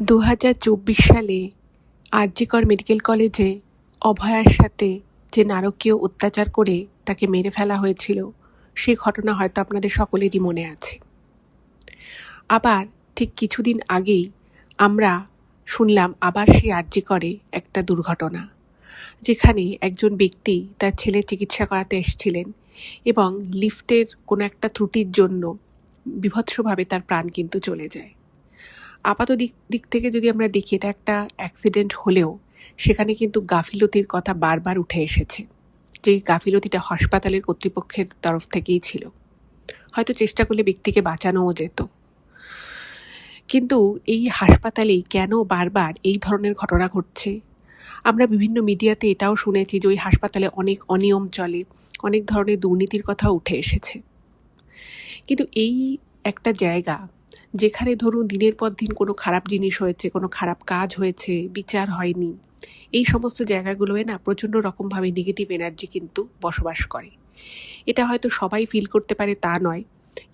2024 সালে আরজিকর মেডিকেল কলেজে অভয়ার সাথে যে নারকীয় অত্যাচার করে তাকে মেরে ফেলা হয়েছিল, সেই ঘটনা হয়তো আপনাদের সকলেরই মনে আছে। আবার ঠিক কিছুদিন আগেই আমরা শুনলাম আবার সেই আরজিকরে একটা দুর্ঘটনা, যেখানে একজন ব্যক্তি তার ছেলের চিকিৎসা করাতে এসেছিলেন এবং লিফটের কোনো একটা ত্রুটির জন্য বীভৎসভাবে তার প্রাণ কিন্তু চলে যায়। আপাত দিক থেকে যদি আমরা দেখি, এটা একটা অ্যাক্সিডেন্ট হলেও সেখানে কিন্তু গাফিলতির কথা বারবার উঠে এসেছে, যে গাফিলতিটা হাসপাতালের কর্তৃপক্ষের তরফ থেকেই ছিল। হয়তো চেষ্টা করলে ব্যক্তিকে বাঁচানোও যেত, কিন্তু এই হাসপাতালেই কেন বারবার এই ধরনের ঘটনা ঘটছে? আমরা বিভিন্ন মিডিয়াতে এটাও শুনেছি যে ওই হাসপাতালে অনেক অনিয়ম চলে, অনেক ধরনের দুর্নীতির কথা উঠে এসেছে। কিন্তু এই একটা জায়গা যেখানে ধরুন দিনের পর দিন কোনো খারাপ জিনিস হয়েছে, কোনো খারাপ কাজ হয়েছে, বিচার হয়নি, এই সমস্ত জায়গাগুলোয় না প্রচণ্ড রকমভাবে নেগেটিভ এনার্জি কিন্তু বসবাস করে। এটা হয়তো সবাই ফিল করতে পারে তা নয়,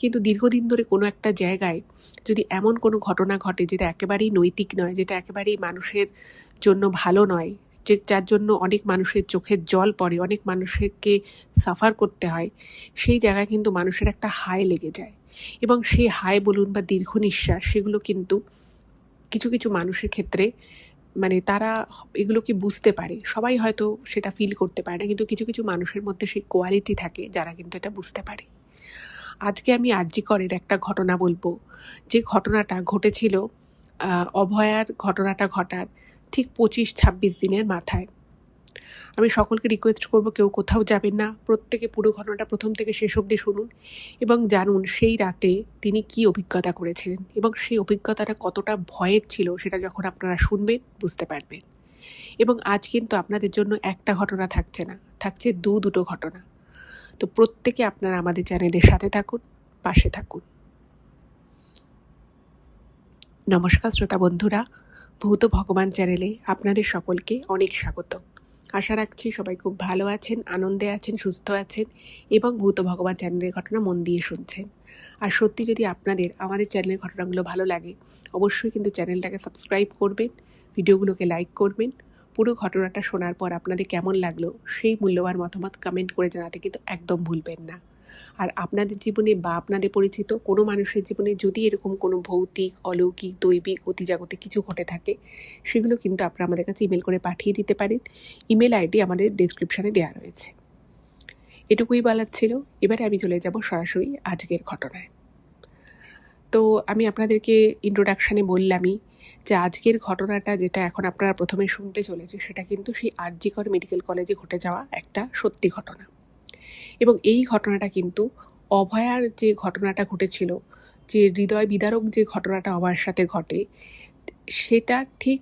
কিন্তু দীর্ঘদিন ধরে কোনো একটা জায়গায় যদি এমন কোনো ঘটনা ঘটে যেটা একেবারেই নৈতিক নয়, যেটা একেবারেই মানুষের জন্য ভালো নয়, যে যার জন্য অনেক মানুষের চোখের জল পড়ে, অনেক মানুষকে সাফার করতে হয়, সেই জায়গায় কিন্তু মানুষের একটা হায় লেগে যায়। এবং সেই হায় বলুন বা দীর্ঘ নিঃশ্বাস, সেগুলো কিন্তু কিছু কিছু মানুষের ক্ষেত্রে মানে তারা এগুলোকে বুঝতে পারে। সবাই হয়তো সেটা ফিল করতে পারে না, কিন্তু কিছু কিছু মানুষের মধ্যে সেই কোয়ালিটি থাকে যারা কিন্তু এটা বুঝতে পারে। আজকে আমি আরজিকরের একটা ঘটনা বলবো, যে ঘটনাটা ঘটেছিল অভয়ার ঘটনাটা ঘটার ঠিক 25-26 দিনের মাথায়। আমি সকলকে রিকোয়েস্ট করব, কেউ কোথাও যাবেন না, প্রত্যেকে পুরো ঘটনাটা প্রথম থেকে শেষ অবধি শুনুন এবং জানুন সেই রাতে তিনি কি অভিজ্ঞতা করেছিলেন এবং সেই অভিজ্ঞতাটা কতটা ভয়ের ছিল, সেটা যখন আপনারা শুনবেন বুঝতে পারবেন। এবং আজ কিন্তু আপনাদের জন্য একটা ঘটনা থাকছে না, থাকছে দুটো ঘটনা। তো প্রত্যেকে আপনারা আমাদের চ্যানেলের সাথে থাকুন, পাশে থাকুন। নমস্কার শ্রোতা বন্ধুরা, ভূত ভগবান চ্যানেলে আপনাদের সকলকে অনেক স্বাগত। আশা রাখছি সবাই খুব ভালো আছেন, আনন্দে আছেন, সুস্থ আছেন এবং ভূত ভগবান চ্যানেলের ঘটনা মন দিয়ে শুনছেন। আর সত্যি যদি আপনাদের আমাদের চ্যানেলের ঘটনাগুলো ভালো লাগে, অবশ্যই কিন্তু চ্যানেলটাকে সাবস্ক্রাইব করবেন, ভিডিওগুলোকে লাইক করবেন। পুরো ঘটনাটা শোনার পর আপনাদের কেমন লাগলো সেই মূল্যবান মতামত কমেন্ট করে জানাতে কিন্তু একদম ভুলবেন না। আর আপনাদের জীবনে বা আপনাদের পরিচিত কোনো মানুষের জীবনে যদি এরকম কোনো ভৌতিক, অলৌকিক, দৈবিক, অতিজাগতিক কিছু ঘটে থাকে, সেগুলো কিন্তু আপনারা আমাদের কাছে ইমেল করে পাঠিয়ে দিতে পারেন। ইমেল আইডি আমাদের ডেসক্রিপশানে দেওয়া রয়েছে। এটুকুই বলার ছিল। এবারে আমি চলে যাব সরাসরি আজকের ঘটনায়। তো আমি আপনাদেরকে ইন্ট্রোডাকশানে বললামই যে আজকের ঘটনাটা যেটা এখন আপনারা প্রথমে শুনতে চলেছে, সেটা কিন্তু সেই আরজিকর মেডিকেল কলেজে ঘটে যাওয়া একটা সত্যি ঘটনা। এবং এই ঘটনাটা কিন্তু অভয়ার যে ঘটনাটা ঘটেছিল, যে হৃদয় বিদারক যে ঘটনাটা অভয়ার সাথে ঘটে, সেটা ঠিক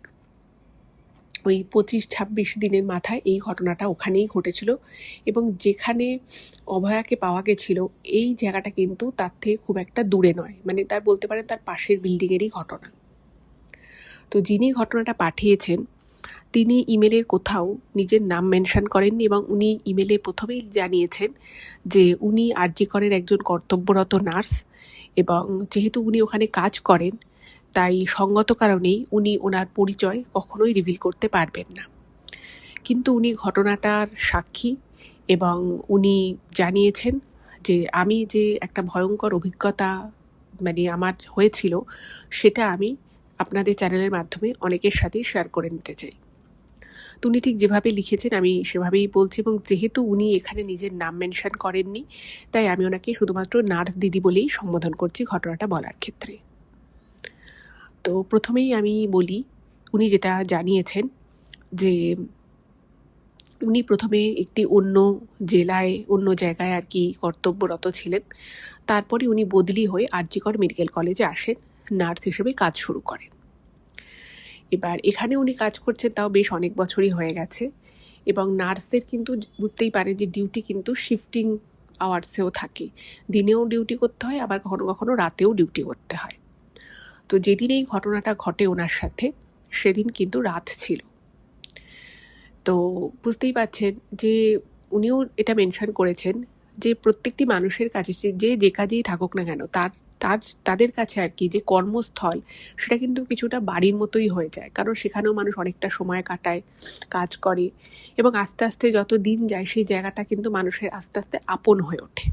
ওই 25-26 দিনের মাথায় এই ঘটনাটা ওখানেই ঘটেছিল। এবং যেখানে অভয়াকে পাওয়া গেছিল, এই জায়গাটা কিন্তু তার থেকে খুব একটা দূরে নয়, মানে তার বলতে পারেন তার পাশের বিল্ডিংয়েরই ঘটনা। তো যিনি ঘটনাটা পাঠিয়েছেন তিনি ইমেলের কোথাও নিজের নাম মেনশন করেননি এবং উনি ইমেলে প্রথমেই জানিয়েছেন যে উনি আরজিকরের একজন কর্তব্যরত নার্স এবং যেহেতু উনি ওখানে কাজ করেন, তাই সঙ্গত কারণেই উনি ওনার পরিচয় কখনোই রিভিল করতে পারবেন না। কিন্তু উনি ঘটনাটার সাক্ষী এবং উনি জানিয়েছেন যে আমি যে একটা ভয়ঙ্কর অভিজ্ঞতা মানে আমার হয়েছিল, সেটা আমি আপনাদের চ্যানেলের মাধ্যমে অনেকের সাথেই শেয়ার করে নিতে চাই। তো উনি ঠিক যেভাবে লিখেছেন আমি সেভাবেই বলছি, এবং যেহেতু উনি এখানে নিজের নাম মেনশন করেননি, তাই আমি ওনাকে শুধুমাত্র নার্স দিদি বলেই সম্বোধন করছি ঘটনাটা বলার ক্ষেত্রে। তো প্রথমেই আমি বলি, উনি যেটা জানিয়েছেন যে উনি প্রথমে একটি অন্য জেলায়, অন্য জায়গায় আর কি কর্তব্যরত ছিলেন। তারপরে উনি বদলি হয়ে আরজিকর মেডিকেল কলেজে আসেন, নার্স হিসেবে কাজ শুরু করেন। এবার এখানে উনি কাজ করছেন তাও বেশ অনেক বছরই হয়ে গেছে। এবং নার্সদের কিন্তু বুঝতেই পারেন যে ডিউটি কিন্তু শিফটিং আওয়ার্সেও থাকে, দিনেও ডিউটি করতে হয়, আবার কখনো কখনো রাতেও ডিউটি করতে হয়। তো যেদিন এই ঘটনাটা ঘটে ওনার সাথে, সেদিন কিন্তু রাত ছিল। তো বুঝতেই পারছেন যে উনিও এটা মেনশন করেছেন যে প্রত্যেকটি মানুষের কাছে যে যে কাজেই থাকুক না কেন, তাদের কাছে আর কি যে কর্মস্থল, সেটা কিন্তু কিছুটা বাড়ির মতোই হয়ে যায়, কারণ সেখানেও মানুষ অনেকটা সময় কাটায়, কাজ করে, এবং আস্তে আস্তে যত দিন যায় সেই জায়গাটা কিন্তু মানুষের আস্তে আস্তে আপন হয়ে ওঠে।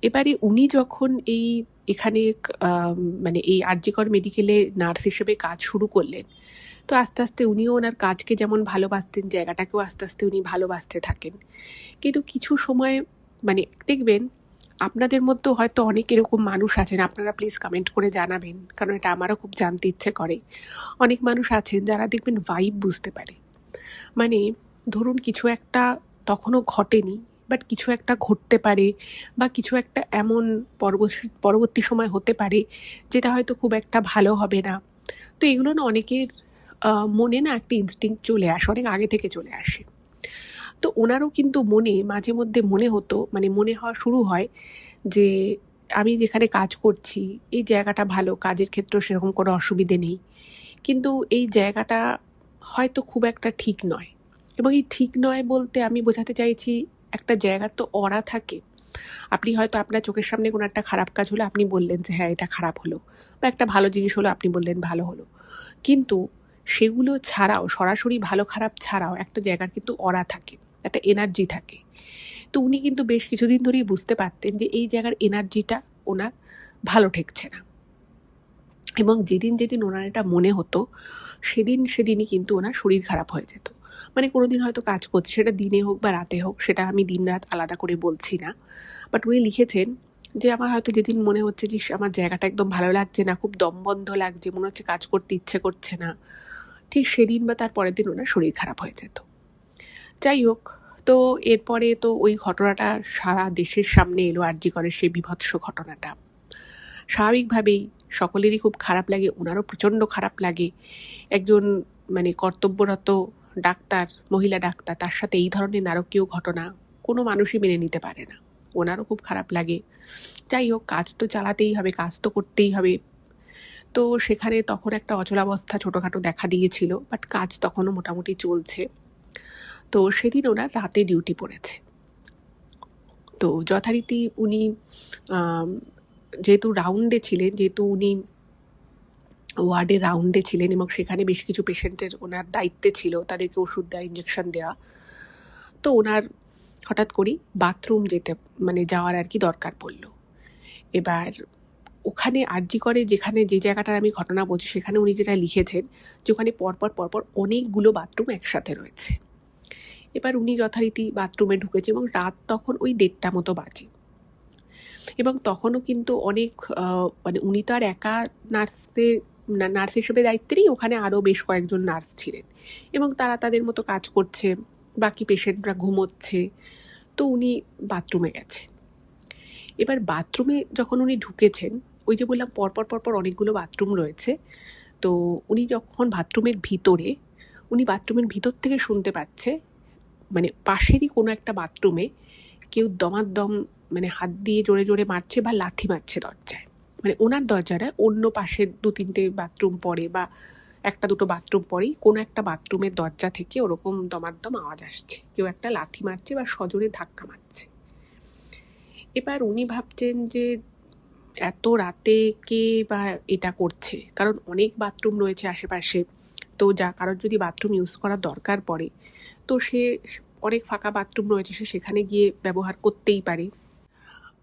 এবারে উনি যখন এখানে মানে এই আরজিকর মেডিকেলে নার্স হিসেবে কাজ শুরু করলেন, তো আস্তে আস্তে উনিও ওনার কাজকে যেমন ভালোবাসতেন, জায়গাটাকেও আস্তে আস্তে উনি ভালোবাসতে থাকেন। কিন্তু কিছু সময় মানে দেখবেন, আপনাদের মধ্যেও হয়তো অনেক এরকম মানুষ আছেন, আপনারা প্লিজ কমেন্ট করে জানাবেন, কারণ এটা আমারও খুব জানতে ইচ্ছে করে। অনেক মানুষ আছেন যারা দেখবেন ভাইব বুঝতে পারে, মানে ধরুন কিছু একটা তখনও ঘটেনি, বাট কিছু একটা ঘটতে পারে, বা কিছু একটা এমন পরবর্তী সময় হতে পারে যেটা হয়তো খুব একটা ভালো হবে না। তো এগুলো না অনেকের মনে না একটা ইনস্টিংক্ট চলে আসে, অনেক আগে থেকে চলে আসে। তো ওনারও কিন্তু মনে মাঝে মধ্যে মনে হতো, মানে মনে হওয়া শুরু হয় যে আমি যেখানে কাজ করছি এই জায়গাটা ভালো, কাজের ক্ষেত্রেও সেরকম কোনো অসুবিধে নেই, কিন্তু এই জায়গাটা হয়তো খুব একটা ঠিক নয়। এবং এই ঠিক নয় বলতে আমি বোঝাতে চাইছি, একটা জায়গার তো অরা থাকে। আপনি হয়তো আপনার চোখের সামনে কোনো একটা খারাপ কাজ হলো, আপনি বললেন যে হ্যাঁ এটা খারাপ হলো, বা একটা ভালো জিনিস হলো, আপনি বললেন ভালো হলো। কিন্তু সেগুলো ছাড়াও, সরাসরি ভালো খারাপ ছাড়াও একটা জায়গার কিন্তু অরা থাকে, একটা এনার্জি থাকে। তো উনি কিন্তু বেশ কিছুদিন ধরেই বুঝতে পারতেন যে এই জায়গার এনার্জিটা ওনার ভালো ঠেকছে না, এবং যেদিন যেদিন ওনার এটা মনে হতো সেদিনই কিন্তু ওনার শরীর খারাপ হয়ে যেত। মানে কোনো দিন হয়তো কাজ করছে, সেটা দিনে হোক বা রাতে হোক, সেটা আমি দিন রাত আলাদা করে বলছি না, বাট উনি লিখেছেন যে আমার হয়তো যেদিন মনে হচ্ছে যে আমার জায়গাটা একদম ভালো লাগছে না, খুব দমবন্ধ লাগছে, মনে হচ্ছে কাজ করতে ইচ্ছে করছে না, ঠিক সেদিন বা তার পরের দিন ওনার শরীর খারাপ হয়ে যেত। যাই হোক, তো এরপরে তো ওই ঘটনাটা সারা দেশের সামনে এলো, আরজি করের সেই বীভৎস ঘটনাটা। স্বাভাবিকভাবেই সকলেরই খুব খারাপ লাগে, ওনারও প্রচণ্ড খারাপ লাগে। একজন মানে কর্তব্যরত ডাক্তার, মহিলা ডাক্তার, তার সাথে এই ধরনের নারকীয় ঘটনা কোনো মানুষই মেনে নিতে পারে না, ওনারও খুব খারাপ লাগে। যাই হোক, কাজ তো চালাতেই হবে, কাজ তো করতেই হবে। তো সেখানে তখন একটা অচলাবস্থা ছোটোখাটো দেখা দিয়েছিল, বাট কাজ তখনও মোটামুটি চলছে। তো সেদিন ওনার রাতে ডিউটি পড়েছে। তো যথারীতি উনি যেহেতু রাউন্ডে ছিলেন, যেহেতু উনি ওয়ার্ডে রাউন্ডে ছিলেন এবং সেখানে বেশ কিছু পেশেন্টের ওনার দায়িত্বে ছিল, তাদেরকে ওষুধ দেওয়া, ইঞ্জেকশন দেওয়া, তো ওনার হঠাৎ করেই বাথরুম যাওয়ার আর কি দরকার পড়লো। এবার ওখানে আরজি করে যেখানে যে জায়গাটার আমি ঘটনা বলছি, সেখানে উনি যেটা লিখেছেন যে ওখানে পরপর অনেকগুলো বাথরুম একসাথে রয়েছে। এবার উনি যথারীতি বাথরুমে ঢুকেছে এবং রাত তখন ওই 1:30 মতো বাজে, এবং তখনও কিন্তু অনেক মানে উনি তো আর একা নার্স হিসেবে দায়িত্বে নেই, ওখানে আরও বেশ কয়েকজন নার্স ছিলেন এবং তারা তাদের মতো কাজ করছে, বাকি পেশেন্টরা ঘুমোচ্ছে। তো উনি বাথরুমে গেছেন। এবার বাথরুমে যখন উনি ঢুকেছেন, ওই যে বললাম পরপর অনেকগুলো বাথরুম রয়েছে, তো উনি যখন বাথরুমের ভিতর থেকে শুনতে পাচ্ছে মানে পাশেরই কোনো একটা বাথরুমে কেউ দমাদ্দম মানে হাত দিয়ে জোরে জোরে মারছে বা লাথি মারছে দরজায়। মানে ওনার দরজাটা অন্য পাশের 2-3টে বাথরুম পরে বা 1-2টো বাথরুম পরেই কোনো একটা বাথরুমের দরজা থেকে ওরকম দমাদ্দম আওয়াজ আসছে, কেউ একটা লাথি মারছে বা সজোরে ধাক্কা মারছে। এবার উনি ভাবছেন যে এত রাতে কে বা এটা করছে, কারণ অনেক বাথরুম রয়েছে আশেপাশে, তো কারোর যদি বাথরুম ইউজ করার দরকার পড়ে, তো সে অনেক ফাঁকা বাথরুম রয়েছে, সে সেখানে গিয়ে ব্যবহার করতেই পারে।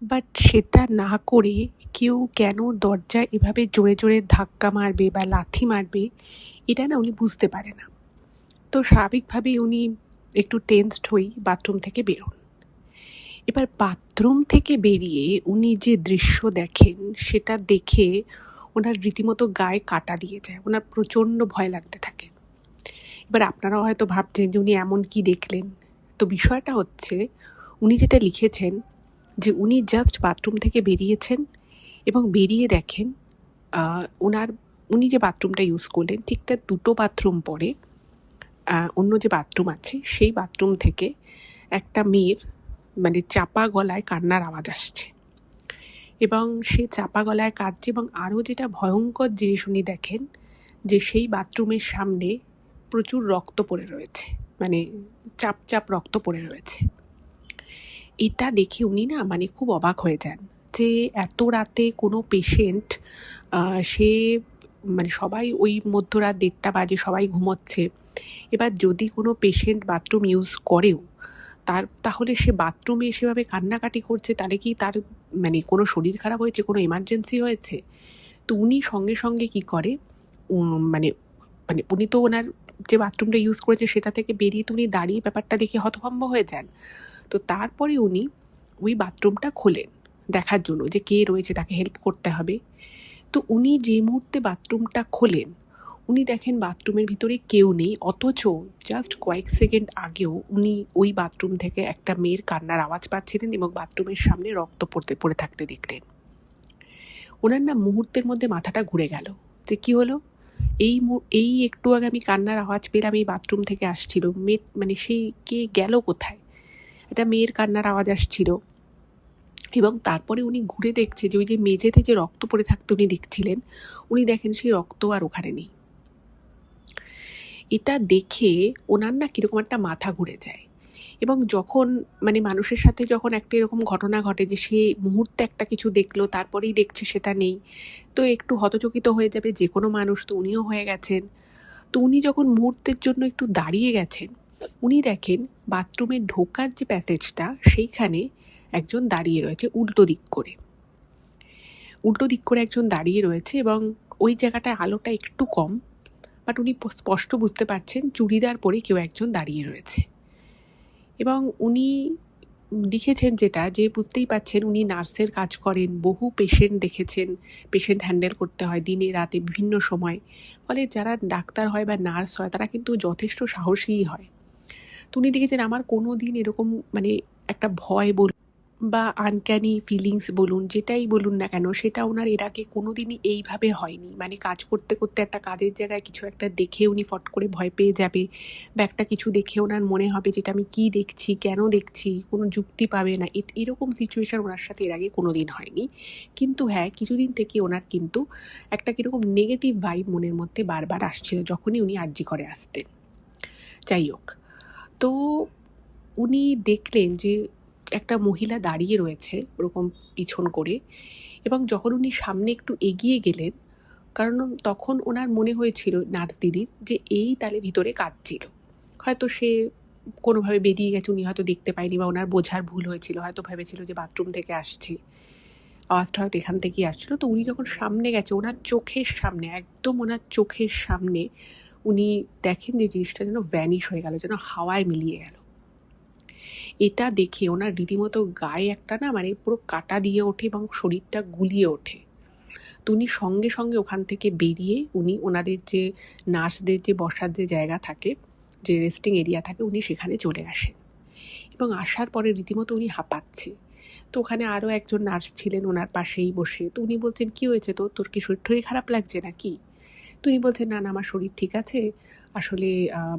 বাট সেটা না করে কেউ কেন দরজা এভাবে জোরে জোরে ধাক্কা মারবে বা লাথি মারবে, এটা না উনি বুঝতে পারে না। তো স্বাভাবিকভাবেই উনি একটু টেন্সড হয়েই বাথরুম থেকে বেরোন। এবার বাথরুম থেকে বেরিয়ে উনি যে দৃশ্য দেখেন, সেটা দেখে ওনার রীতিমতো গায়ে কাঁটা দিয়ে যায়, ওনার প্রচণ্ড ভয় লাগতে থাকে। এবার আপনারাও হয়তো ভাবছেন যে উনি এমন কি দেখলেন। তো বিষয়টা হচ্ছে, উনি যেটা লিখেছেন যে উনি জাস্ট বাথরুম থেকে বেরিয়েছেন এবং বেরিয়ে দেখেন উনি যে বাথরুমটা ইউজ করলেন ঠিক তার 2টো বাথরুম পরে অন্য যে বাথরুম আছে সেই বাথরুম থেকে একটা মেয়ের মানে চাপা গলায় কান্নার আওয়াজ আসছে, এবং সেই চাপা গলায় কাঁদছে। এবং আরও যেটা ভয়ঙ্কর জিনিস উনি দেখেন যে সেই বাথরুমের সামনে প্রচুর রক্ত পড়ে রয়েছে, মানে চাপ রক্ত পড়ে রয়েছে। এটা দেখে উনি না মানে খুব অবাক হয়ে যান যে এত রাতে কোনো পেশেন্ট, সে মানে সবাই ওই মধ্যরাত 1:30 বাজে, সবাই ঘুমোচ্ছে। এবার যদি কোনো পেশেন্ট বাথরুম ইউজ করেও তাহলে সে বাথরুমে সেভাবে কান্নাকাটি করছে, তাহলে কি তার মানে কোনো শরীর খারাপ হয়েছে, কোনো এমার্জেন্সি হয়েছে? তো উনি সঙ্গে সঙ্গে কী করে, মানে মানে উনি তো ওনার যে বাথরুমটা ইউজ করেছে সেটা থেকে বেরিয়ে তো উনি দাঁড়িয়ে ব্যাপারটা দেখে হতভম্ব হয়ে যান। তো তারপরে উনি ওই বাথরুমটা খোলেন দেখার জন্য যে কে রয়েছে, তাকে হেল্প করতে হবে। তো উনি যে মুহূর্তে বাথরুমটা খোলেন, উনি দেখেন বাথরুমের ভিতরে কেউ নেই, অথচ জাস্ট কয়েক সেকেন্ড আগেও উনি ওই বাথরুম থেকে একটা মেয়ের কান্নার আওয়াজ পাচ্ছিলেন এবং বাথরুমের সামনে রক্ত পড়ে থাকতে দেখলেন। ওনার না মুহূর্তের মধ্যে মাথাটা ঘুরে গেল যে কী হলো, এই একটু আগে আমি কান্নার আওয়াজ পেলাম, এই বাথরুম থেকে আসছিল, মেয়ে মানে সেই কে গেল কোথায়? একটা মেয়ের কান্নার আওয়াজ আসছিল। এবং তারপরে উনি ঘুরে দেখছে যে ওই যে মেঝেতে যে রক্ত পড়ে থাকতে উনি দেখছিলেন, উনি দেখেন সেই রক্ত আর ওখানে নেই। এটা দেখে ওনার না কীরকম একটা মাথা ঘুরে যায়। এবং যখন মানে মানুষের সাথে যখন একটা এরকম ঘটনা ঘটে যে সে মুহূর্তে একটা কিছু দেখলো, তারপরেই দেখছে সেটা নেই, তো একটু হতচকিত হয়ে যাবে যে কোনো মানুষ, তো উনিও হয়ে গেছেন। তো উনি যখন মুহূর্তের জন্য একটু দাঁড়িয়ে গেছেন, উনি দেখেন বাথরুমে ঢোকার যে প্যাসেজটা, সেইখানে একজন দাঁড়িয়ে রয়েছে উল্টো দিক করে একজন দাঁড়িয়ে রয়েছে। এবং ওই জায়গাটায় আলোটা একটু কম, বাট উনি স্পষ্ট বুঝতে পারছেন চুড়িদার পরে কেউ একজন দাঁড়িয়ে রয়েছে। এবং উনি লিখেছেন যেটা, যে বুঝতেই পাচ্ছেন উনি নার্সের কাজ করেন, বহু পেশেন্ট দেখেছেন, পেশেন্ট হ্যান্ডেল করতে হয় দিনে রাতে বিভিন্ন সময়। ফলে যারা ডাক্তার হয় বা নার্স হয় তারা কিন্তু যথেষ্ট সাহসীই হয়। তো উনি দেখেছেন আমার কোনো দিন এরকম মানে একটা ভয় বলুন বা আনক্যানি ফিলিংস বলুন, যেটাই বলুন না কেন, সেটা ওনার এর আগে কোনো দিনই এইভাবে হয়নি। মানে কাজ করতে করতে একটা কাজের জায়গায় কিছু একটা দেখে উনি ফট করে ভয় পেয়ে যাবে, বা একটা কিছু দেখে ওনার মনে হবে যেটা আমি কী দেখছি, কেন দেখছি, কোনো যুক্তি পাবে না, এরকম সিচুয়েশান ওনার সাথে এর আগে কোনো দিন হয়নি। কিন্তু হ্যাঁ, কিছুদিন থেকে ওনার কিন্তু একটা কীরকম নেগেটিভ ভাইব মনের মধ্যে বারবার আসছিল যখনই উনি আরজি করে আসতেন। যাই হোক, তো উনি দেখলেন যে একটা মহিলা দাঁড়িয়ে রয়েছে ওরকম পিছন করে। এবং যখন উনি সামনে একটু এগিয়ে গেলেন, কারণ তখন ওনার মনে হয়েছিল নার্স দিদির যে এই তালে ভিতরে কাঁদছিল, হয়তো সে কোনোভাবে বেরিয়ে গেছে, উনি হয়তো দেখতে পায়নি বা ওনার বোঝার ভুল হয়েছিল, হয়তো ভেবেছিল যে বাথরুম থেকে আসছে, আওয়াজটা হয়তো এখান থেকেই আসছিল। তো উনি যখন সামনে গেছে, ওনার চোখের সামনে, একদম ওনার চোখের সামনে উনি দেখেন যে জিনিসটা যেন ভ্যানিশ হয়ে গেল, যেন হাওয়ায় মিলিয়ে গেল। এটা দেখে ওনার রীতিমতো গায়ে একটা না মানে পুরো কাটা দিয়ে ওঠে এবং শরীরটা গুলিয়ে ওঠে। তো উনি সঙ্গে সঙ্গে ওখান থেকে বেরিয়ে উনি ওনাদের যে নার্সদের যে বসার যে জায়গা থাকে, যে রেস্টিং এরিয়া থাকে, উনি সেখানে চলে আসেন। এবং আসার পরে রীতিমতো উনি হাঁপাচ্ছে। তো ওখানে আরও একজন নার্স ছিলেন ওনার পাশেই বসে। তো উনি বলছেন, কী হয়েছে তোর কি শরীর খারাপ লাগছে নাকি? তো উনি বলছেন, না আমার শরীর ঠিক আছে, আসলে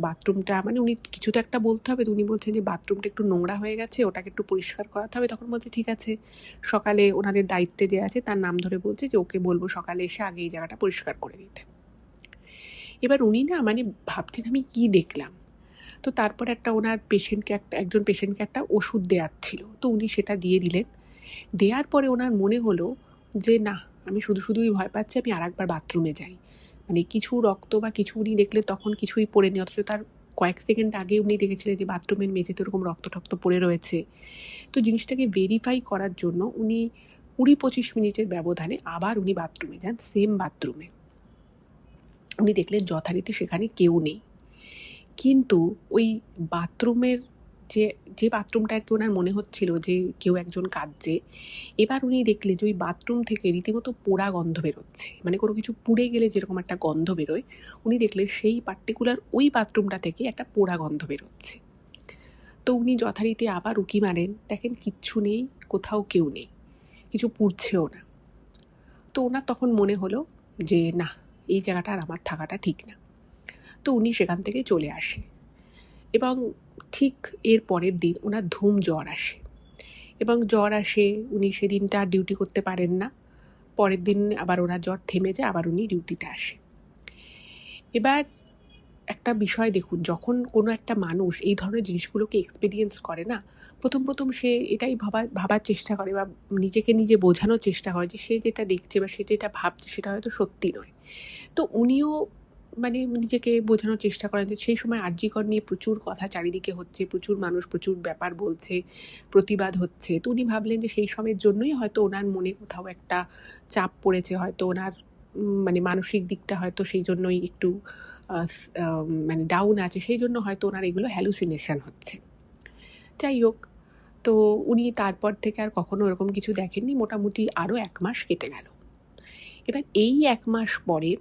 বাথরুমটা মানে উনি কিছু তো একটা বলতে হবে। তো উনি বলছেন যে বাথরুমটা একটু নোংরা হয়ে গেছে, ওটাকে একটু পরিষ্কার করাতে হবে। তখন বলছে ঠিক আছে, সকালে ওনাদের দায়িত্বে যে আছে তার নাম ধরে বলছে যে ওকে বলবো সকালে এসে আগে এই জায়গাটা পরিষ্কার করে দিতে। এবার উনি না মানে ভাবছেন আমি কি দেখলাম। তো তারপর ওনার একজন পেশেন্টকে একটা ওষুধ দেওয়ার ছিল, তো উনি সেটা দিয়ে দিলেন। দেওয়ার পরে ওনার মনে হলো যে না, আমি শুধুই ভয় পাচ্ছি, আমি আরেকবার বাথরুমে যাই। মানে কিছু রক্ত বা কিছু উনি দেখলে তখন কিছুই পড়েনি, অথচ তার কয়েক সেকেন্ড আগে উনি দেখেছিলেন যে বাথরুমের মেঝেতে ওরকম রক্ত পড়ে রয়েছে। তো জিনিসটাকে ভেরিফাই করার জন্য উনি 20-25 মিনিটের ব্যবধানে আবার উনি বাথরুমে যান, সেম বাথরুমে। উনি দেখলেন যথারীতি সেখানে কেউ নেই, কিন্তু ওই বাথরুমের যে বাথরুমটা আর কি ওনার মনে হচ্ছিল যে কেউ একজন কাঁদছে, এবার উনি দেখলেন যে ওই বাথরুম থেকে রীতিমতো পোড়া গন্ধ বেরোচ্ছে, মানে কোনো কিছু পুড়ে গেলে যেরকম একটা গন্ধ বেরোয়, উনি দেখলেন সেই পার্টিকুলার ওই বাথরুমটা থেকে একটা পোড়া গন্ধ বেরোচ্ছে। তো উনি যথারীতি আবার উঁকি মারেন, দেখেন কিচ্ছু নেই, কোথাও কেউ নেই, কিছু পুড়ছেও না। তো ওনার তখন মনে হলো যে না, এই জায়গাটা আর আমার থাকাটা ঠিক না। তো উনি সেখান থেকে চলে আসে এবং ঠিক এর পরের দিন ওনার ধুম জ্বর আসে। এবং জ্বর আসে, উনি সেদিনটা ডিউটি করতে পারেন না। পরের দিন আবার ওনার জ্বর থেমে যায়, আবার উনি ডিউটিতে আসে। এবার একটা বিষয় দেখুন, যখন কোনো একটা মানুষ এই ধরনের জিনিসগুলোকে এক্সপিরিয়েন্স করে না, প্রথম সে এটাই ভাবার চেষ্টা করে বা নিজেকে নিজে বোঝানোর চেষ্টা করে যে সে যেটা দেখছে বা সে যেটা ভাবছে সেটা হয়তো সত্যি নয়। তো উনিও মানে নিজেকে বোঝানোর চেষ্টা করেন যে সেই সময় আর জি কর নিয়ে প্রচুর কথা চারিদিকে হচ্ছে, প্রচুর মানুষ প্রচুর ব্যাপার বলছে, প্রতিবাদ হচ্ছে। তো উনি ভাবলেন যে সেই সময়ের জন্যই হয়তো ওনার মনে কোথাও একটা চাপ পড়েছে, হয়তো ওনার মানে মানসিক দিকটা হয়তো সেই জন্যই একটু মানে ডাউন আছে, সেই জন্য হয়তো ওনার এগুলো হ্যালুসিনেশন হচ্ছে। যাই হোক, তো উনি তারপর থেকে আর কখনো ওরকম কিছু দেখেননি। মোটামুটি আরও 1 মাস কেটে গেল। এবার এই 1 মাস পরে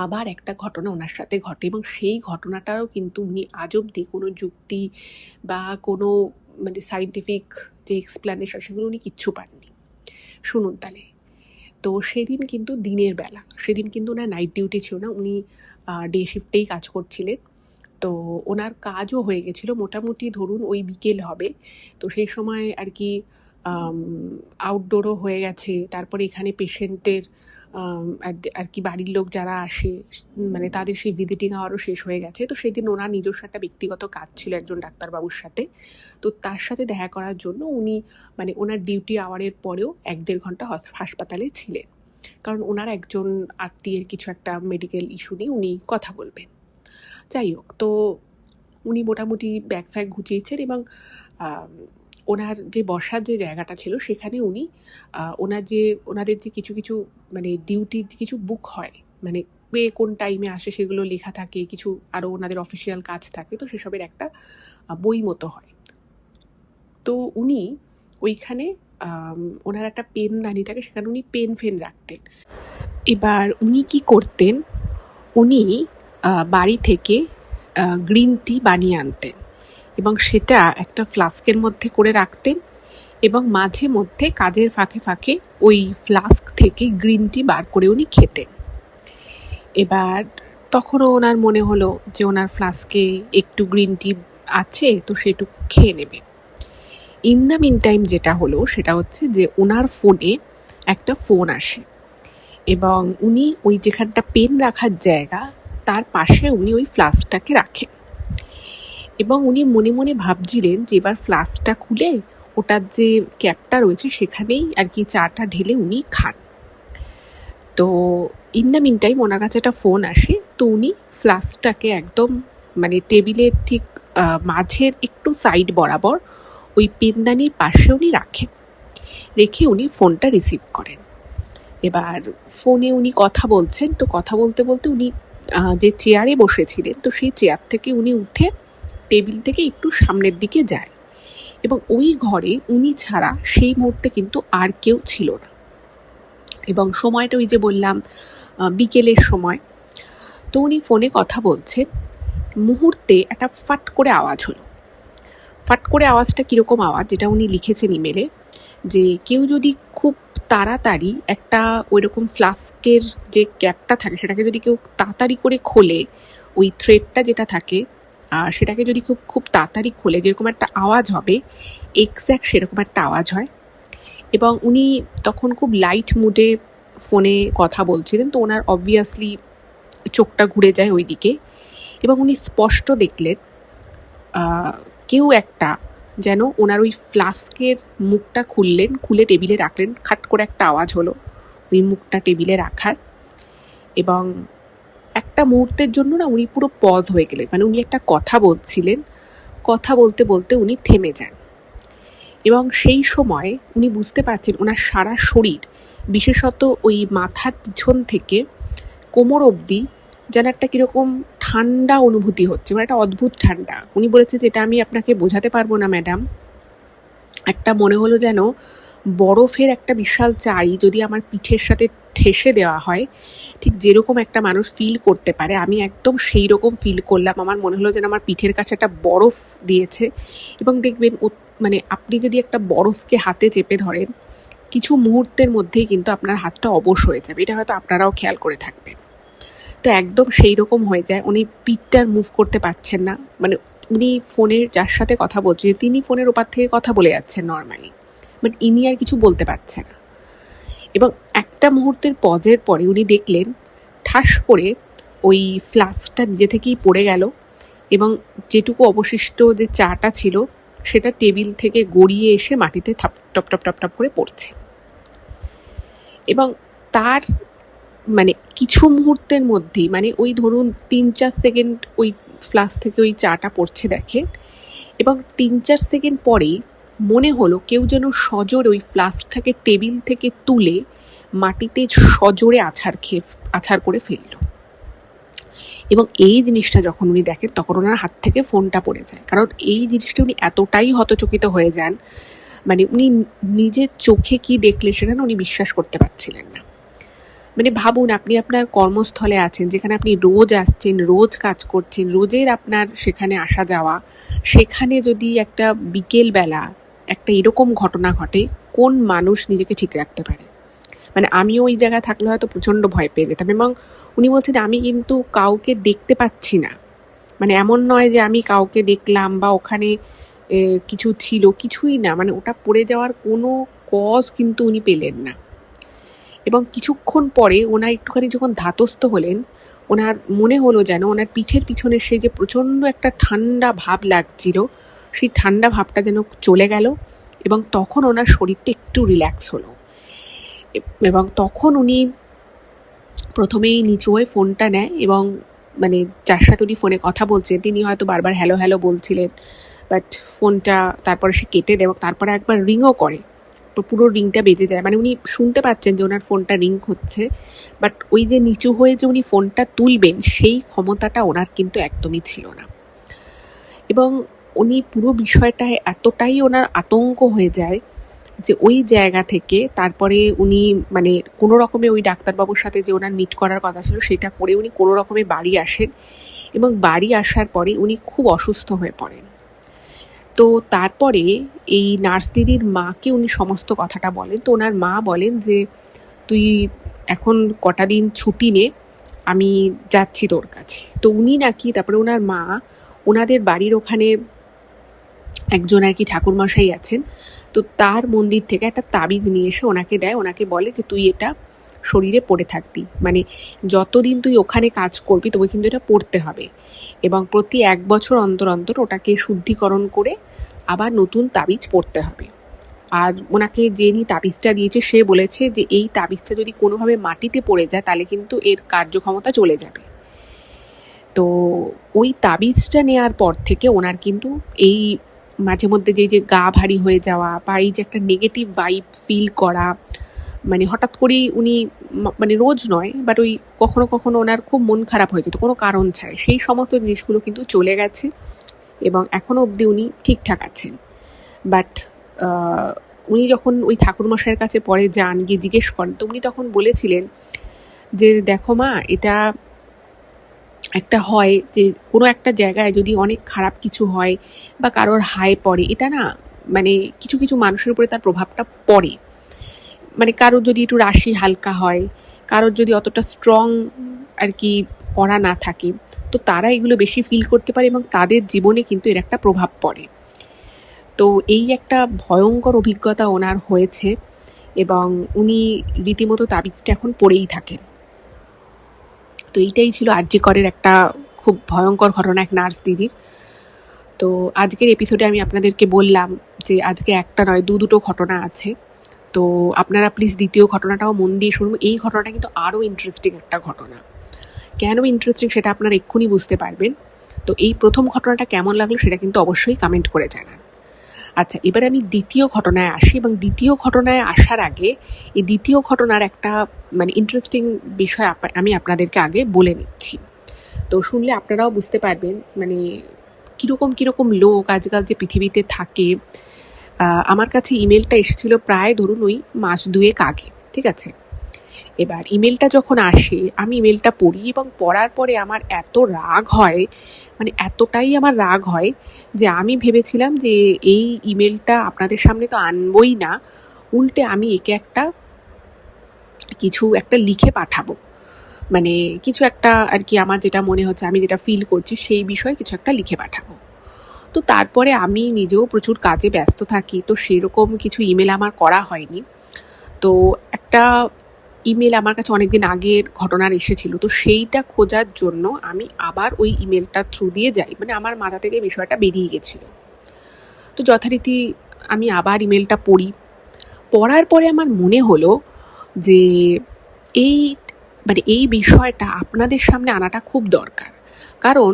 আবার একটা ঘটনা ওনার সাথে ঘটে, এবং সেই ঘটনাটারও কিন্তু উনি আজ অবধি কোনো যুক্তি বা কোনো মানে সায়েন্টিফিক যে এক্সপ্লানেশন সেগুলো উনি কিচ্ছু পাননি। শুনুন তাহলে। তো সেদিন কিন্তু দিনের বেলা, সেদিন কিন্তু ওনার নাইট ডিউটি ছিল না, উনি ডে শিফটেই কাজ করছিলেন। তো ওনার কাজও হয়ে গেছিলো, মোটামুটি ধরুন ওই বিকেল হবে। তো সেই সময় আর কি আউটডোরও হয়ে গেছে, তারপরে এখানে পেশেন্টের আর কি বাড়ির লোক যারা আসে মানে তাদের সেই ভিজিটিং আওয়ারও শেষ হয়ে গেছে। তো সেদিন ওনার নিজস্ব একটা ব্যক্তিগত কাজ ছিল একজন ডাক্তারবাবুর সাথে। তো তার সাথে দেখা করার জন্য উনি মানে ওনার ডিউটি আওয়ারের পরেও 1-1.5 ঘন্টা হাসপাতালে ছিলেন, কারণ ওনার একজন আত্মীয়ের কিছু একটা মেডিকেল ইস্যু নিয়ে উনি কথা বলবেন। যাই হোক, তো উনি মোটামুটি ব্যাগ ফ্যাগ গুছিয়েছেন, এবং ওনার যে বসার যে জায়গাটা ছিল সেখানে উনি ওনাদের যে কিছু মানে ডিউটির কিছু বুক হয়, মানে কে কোন টাইমে আসে সেগুলো লেখা থাকে, কিছু আরও ওনাদের অফিসিয়াল কাজ থাকে, তো সেসবের একটা বই মতো হয়। তো উনি ওইখানে ওনার একটা পেনদানি থাকে, সেখানে উনি পেন ফেন রাখতেন। এবার উনি কি করতেন, উনি বাড়ি থেকে গ্রিন টি বানিয়ে আনতেন এবং সেটা একটা ফ্লাস্কের মধ্যে করে রাখতেন, এবং মাঝে মধ্যে কাজের ফাঁকে ফাঁকে ওই ফ্লাস্ক থেকে গ্রিন টি বার করে উনি খেতেন। এবার তখনও ওনার মনে হলো যে ওনার ফ্লাস্কে একটু গ্রিন টি আছে, তো সেটুকু খেয়ে নেবে। ইন দ্য মিন টাইম যেটা হলো সেটা হচ্ছে যে ওনার ফোনে একটা ফোন আসে, এবং উনি ওই যেখানটা পেন রাখার জায়গা তার পাশে উনি ওই ফ্লাস্কটাকে রাখেন, এবং উনি মনে মনে ভাবছিলেন যে এবার ফ্লাস্কটা খুলে ওটার যে ক্যাপটা রয়েছে সেখানেই আর কি চাটা ঢেলে উনি খান। তো ইন দ্য মিন টাইম ওনার কাছে একটা ফোন আসে, তো উনি ফ্লাস্কটাকে একদম মানে টেবিলের ঠিক মাঝের একটু সাইড বরাবর ওই পেনদানির পাশে উনি রাখেন, রেখে উনি ফোনটা রিসিভ করেন। এবার ফোনে উনি কথা বলছেন, তো কথা বলতে বলতে উনি যে চেয়ারে বসেছিলেন, তো সেই চেয়ার থেকে উনি উঠে টেবিল থেকে একটু সামনের দিকে যায়, এবং ওই ঘরে উনি ছাড়া সেই মুহূর্তে কিন্তু আর কেউ ছিল না, এবং সময়টা ওই যে বললাম বিকেলের সময়। তো উনি ফোনে কথা বলছেন, মুহূর্তে একটা ফাট করে আওয়াজ হলো। ফাট করে আওয়াজটা কীরকম আওয়াজ, যেটা উনি লিখেছেন ইমেলে, যে কেউ যদি খুব তাড়াতাড়ি একটা ওইরকম ফ্লাস্কের যে ক্যাপটা থাকে সেটাকে যদি কেউ তাড়াতাড়ি করে খোলে, ওই থ্রেডটা যেটা থাকে সেটাকে যদি খুব তাড়াতাড়ি খোলে যেরকম একটা আওয়াজ হবে, এক্স্যাক্ট সেরকম একটা আওয়াজ হয়। এবং উনি তখন খুব লাইট মুডে ফোনে কথা বলছিলেন, তো ওনার অবভিয়াসলি চোখটা ঘুরে যায় ওই দিকে, এবং উনি স্পষ্ট দেখলেন কেউ একটা যেন ওনার ওই ফ্লাস্কের মুখটা খুলে টেবিলে রাখলেন। খাট করে একটা আওয়াজ হলো ওই মুখটা টেবিলে রাখার, এবং একটা মুহূর্তের জন্য না উনি পুরো পজ হয়ে গেলেন, মানে উনি একটা কথা বলছিলেন, কথা বলতে বলতে উনি থেমে যান, এবং সেই সময় উনি বুঝতে পারছেন ওনার সারা শরীর, বিশেষত ওই মাথার পিছন থেকে কোমর অবধি যেন একটা কীরকম ঠান্ডা অনুভূতি হচ্ছে, মানে একটা অদ্ভুত ঠান্ডা। উনি বলেছে যে এটা আমি আপনাকে বোঝাতে পারবো না ম্যাডাম, একটা মনে হলো যেন বরফের একটা বিশাল চাই যদি আমার পিঠের সাথে ঠেসে দেওয়া হয়, ঠিক যেরকম একটা মানুষ ফিল করতে পারে, আমি একদম সেই রকম ফিল করলাম। আমার মনে হলো যেন আমার পিঠের কাছে একটা বরফ দিয়েছে, এবং দেখবেন মানে আপনি যদি একটা বরফকে হাতে চেপে ধরেন কিছু মুহূর্তের মধ্যেই কিন্তু আপনার হাতটা অবশ হয়ে যাবে, এটা হয়তো আপনারাও খেয়াল করে থাকবেন। তো একদম সেই রকম হয়ে যায়, উনি পিঠটার মুভ করতে পারছেন না, মানে উনি ফোনের যার সাথে কথা বলছেন তিনি ফোনের ওপার থেকে কথা বলে যাচ্ছেন নর্মালি, বাট ইনি আর কিছু বলতে পারছে না। এবং একটা মুহূর্তের পজের পরে উনি দেখলেন ঠাস করে ওই ফ্লাস্কটা নিজে থেকেই পড়ে গেল, এবং যেটুকু অবশিষ্ট যে চাটা ছিল সেটা টেবিল থেকে গড়িয়ে এসে মাটিতে টপ টপ টপ টপ করে পড়ছে। এবং তার মানে কিছু মুহূর্তের মধ্যেই, মানে ওই ধরুন 3-4 সেকেন্ড ওই ফ্লাস্ক থেকে ওই চাটা পড়ছে দেখে, এবং 3-4 সেকেন্ড পরেই মনে হলো কেউ যেন সজোরে ওই ফ্লাস্কটাকে টেবিল থেকে তুলে মাটিতে সজোরে আছাড় করে ফেলল। এবং এই জিনিসটা যখন উনি দেখেন তখন ওনার হাত থেকে ফোনটা পড়ে যায়। কারণ এই জিনিসটা উনি এতটাই হতচকিত হয়ে যান, মানে উনি নিজের চোখে কি দেখলেন সেটা না উনি বিশ্বাস করতে পারছিলেন না। মানে ভাবুন, আপনি আপনার কর্মস্থলে আছেন, যেখানে আপনি রোজ আসছেন, রোজ কাজ করছেন, রোজের আপনার সেখানে আসা যাওয়া, সেখানে যদি একটা বিকেলবেলা একটা এরকম ঘটনা ঘটে, কোন মানুষ নিজেকে ঠিক রাখতে পারে? মানে আমিও ওই জায়গায় থাকলে হয়তো প্রচণ্ড ভয় পেয়ে যেতাম। এবং উনি বলছেন আমি কিন্তু কাউকে দেখতে পাচ্ছি না, মানে এমন নয় যে আমি কাউকে দেখলাম বা ওখানে কিছু ছিল, কিছুই না, মানে ওটা পড়ে যাওয়ার কোনো কজ কিন্তু উনি পেলেন না। এবং কিছুক্ষণ পরে ওনার একটুখানি যখন ধাতস্থ হলেন, ওনার মনে হলো যেন ওনার পিঠের পিছনে সেই যে প্রচণ্ড একটা ঠান্ডা ভাব লাগছিল, সেই ঠান্ডা ভাবটা যেন চলে গেল, এবং তখন ওনার শরীরটা একটু রিল্যাক্স হলো। এবং তখন উনি প্রথমেই নিচু হয়ে ফোনটা নেয়, এবং মানে যার সাথে উনি ফোনে কথা বলছেন তিনি হয়তো বারবার হ্যালো হ্যালো বলছিলেন, বাট ফোনটা তারপরে সে কেটে দেয়, এবং তারপরে একবার রিংও করে, পুরো রিংটা বেজে যায়, মানে উনি শুনতে পাচ্ছেন যে ওনার ফোনটা রিং হচ্ছে, বাট ওই যে নিচু হয়ে যে উনি ফোনটা তুলবেন সেই ক্ষমতাটা ওনার কিন্তু একদমই ছিল না। এবং উনি পুরো বিষয়টায় এতটাই ওনার আতঙ্ক হয়ে যায় যে ওই জায়গা থেকে তারপরে উনি মানে কোনো রকমে ওই ডাক্তারবাবুর সাথে যে ওনার মিট করার কথা ছিল সেটা করে উনি কোনো রকমে বাড়ি আসেন, এবং বাড়ি আসার পরে উনি খুব অসুস্থ হয়ে পড়েন। তো তারপরে এই নার্স দিদির মাকে উনি সমস্ত কথাটা বলেন। তো ওনার মা বলেন যে তুই এখন কটা দিন ছুটি নে, আমি যাচ্ছি তোর কাছে। তো উনি নাকি তারপরে ওনার মা ওনাদের বাড়ির ওখানে একজন আর কি ঠাকুরমশাই আছেন, তো তার মন্দির থেকে একটা তাবিজ নিয়ে এসে ওনাকে দেয়, ওনাকে বলে যে তুই এটা শরীরে পড়ে থাকবি, মানে যতদিন তুই ওখানে কাজ করবি তোকে কিন্তু এটা পড়তে হবে, এবং প্রতি 1 বছর অন্তর অন্তর ওটাকে শুদ্ধিকরণ করে আবার নতুন তাবিজ পড়তে হবে। আর ওনাকে যিনি তাবিজটা দিয়েছে সে বলেছে যে এই তাবিজটা যদি কোনোভাবে মাটিতে পড়ে যায় তাহলে কিন্তু এর কার্যক্ষমতা চলে যাবে। তো ওই তাবিজটা নেওয়ার পর থেকে ওনার কিন্তু এই মাঝে মধ্যে যে গা ভারী হয়ে যাওয়া বা এই যে একটা নেগেটিভ ভাইব ফিল করা, মানে হঠাৎ করেই উনি মানে রোজ নয় বাট ওই কখনো কখনো ওনার খুব মন খারাপ হয়ে যেত কোনো কারণ ছাড়াই, সেই সমস্ত জিনিসগুলো কিন্তু চলে গেছে, এবং এখনও অবধি উনি ঠিকঠাক আছেন। বাট উনি যখন ওই ঠাকুরমশাইয়ের কাছে পরে যান, গিয়ে জিজ্ঞেস করেন, তো উনি তখন বলেছিলেন যে দেখো মা, এটা একটা হয় যে কোনো একটা জায়গায় যদি অনেক খারাপ কিছু হয় বা কারোর হায় পড়ে, এটা না মানে কিছু কিছু মানুষের উপরে তার প্রভাবটা পড়ে, মানে কারোর যদি একটু রাশি হালকা হয়, কারোর যদি অতটা স্ট্রং আর কি অরা না থাকে, তো তারা এগুলো বেশি ফিল করতে পারে এবং তাদের জীবনে কিন্তু এর একটা প্রভাব পড়ে। তো এই একটা ভয়ঙ্কর অভিজ্ঞতা ওনার হয়েছে, এবং উনি রীতিমতো তাবিজটা এখন পড়েই থাকেন। তো এইটাই ছিল আরজি করের একটা খুব ভয়ঙ্কর ঘটনা এক নার্স দিদির। তো আজকের এপিসোডে আমি আপনাদেরকে বললাম যে আজকে একটা নয় দুটো ঘটনা আছে, তো আপনারা প্লিজ দ্বিতীয় ঘটনাটাও মন দিয়ে শুনুন। এই ঘটনাটা কিন্তু আরও ইন্টারেস্টিং একটা ঘটনা। কেন ইন্টারেস্টিং সেটা আপনারা এক্ষুনি বুঝতে পারবেন। তো এই প্রথম ঘটনাটা কেমন লাগলো সেটা কিন্তু অবশ্যই কমেন্ট করে জানান। আচ্ছা, এবারে আমি দ্বিতীয় ঘটনায় আসি, এবং দ্বিতীয় ঘটনায় আসার আগে এই দ্বিতীয় ঘটনার একটা মানে ইন্টারেস্টিং বিষয় আমি আপনাদেরকে আগে বলে নিচ্ছি, তো শুনলে আপনারাও বুঝতে পারবেন মানে কীরকম লোক আজকাল যে পৃথিবীতে থাকে। আমার কাছে ইমেলটা এসেছিলো প্রায় ধরুন ওই মাস 2 আগে, ঠিক আছে। এবার ইমেলটা যখন আসে আমি ইমেলটা পড়ি, এবং পড়ার পরে আমার এত রাগ হয়, মানে এতটাই আমার রাগ হয় যে আমি ভেবেছিলাম যে এই ইমেলটা আপনাদের সামনে তো আনবই না, উল্টে আমি একে কিছু একটা লিখে পাঠাবো, মানে কিছু একটা আর কি আমার যেটা মনে হচ্ছে আমি যেটা ফিল করছি সেই বিষয়ে কিছু একটা লিখে পাঠাবো। তো তারপরে আমি নিজেও প্রচুর কাজে ব্যস্ত থাকি, তো সেরকম কিছু ইমেল আমার করা হয়নি। তো একটা ইমেল আমার কাছে অনেকদিন আগের ঘটনার এসেছিল, তো সেইটা খোঁজার জন্য আমি আবার ওই ইমেলটা থ্রু দিয়ে যাই, মানে আমার মাথা থেকে বিষয়টা বেরিয়ে গেছিলো। তো তো যথারীতি আমি আবার ইমেলটা পড়ার পরে আমার মনে হলো যে এই এই বিষয়টা আপনাদের সামনে আনাটা খুব দরকার। কারণ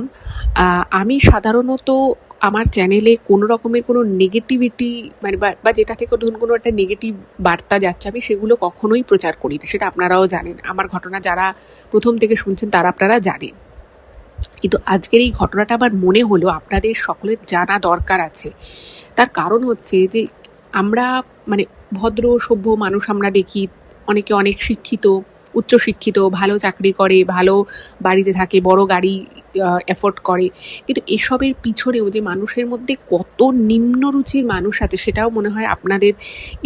আমি সাধারণত আমার চ্যানেলে কোনো রকমের কোনো নেগেটিভিটি বা যেটা থেকে ধরুন কোনো একটা নেগেটিভ বার্তা যাচ্ছে, আমি সেগুলো কখনোই প্রচার করি না। সেটা আপনারাও জানেন, আমার ঘটনা যারা প্রথম থেকে শুনছেন তারা আপনারা জানেন। কিন্তু আজকের এই ঘটনাটা আমার মনে হলো আপনাদের সকলের জানা দরকার আছে। তার কারণ হচ্ছে যে আমরা ভদ্র সভ্য মানুষ আমরা দেখি, অনেকে অনেক শিক্ষিত, উচ্চশিক্ষিত, ভালো চাকরি করে, ভালো বাড়িতে থাকে, বড় গাড়ি অ্যাফোর্ড করে, কিন্তু এসবের পিছনেও যে মানুষের মধ্যে কত নিম্নরুচির মানুষ আছে সেটাও মনে হয় আপনাদের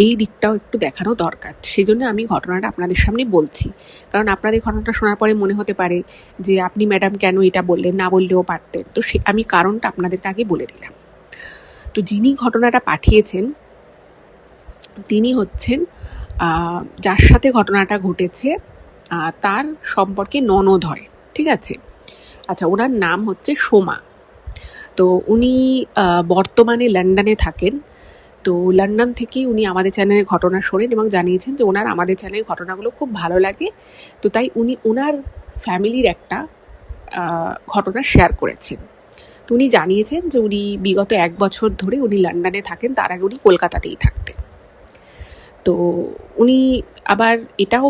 এই দিকটাও একটু দেখানো দরকার। সেই জন্য আমি ঘটনাটা আপনাদের সামনে বলছি। কারণ আপনাদের ঘটনাটা শোনার পরে মনে হতে পারে যে আপনি ম্যাডাম কেন এটা বললেন, না বললেও পারতেন। তো আমি কারণটা আপনাদেরকে আগে বলে দিলাম। তো যিনি ঘটনাটা পাঠিয়েছেন তিনি হচ্ছেন যার সাথে ঘটনাটা ঘটেছে তার সম্পর্কে ননদ হয়, ঠিক আছে? আচ্ছা, ওনার নাম হচ্ছে সোমা। তো উনি বর্তমানে লন্ডনে থাকেন। তো লন্ডন থেকেই উনি আমাদের চ্যানেলের ঘটনা শোনেন এবং জানিয়েছেন যে ওনার আমাদের চ্যানেলের ঘটনাগুলো খুব ভালো লাগে। তো তাই উনি ওনার ফ্যামিলির একটা ঘটনা শেয়ার করেছেন। তো উনি জানিয়েছেন যে উনি বিগত 1 বছর ধরে উনি লন্ডনে থাকেন, তার আগে উনি কলকাতাতেই থাকতেন। তো উনি আবার এটাও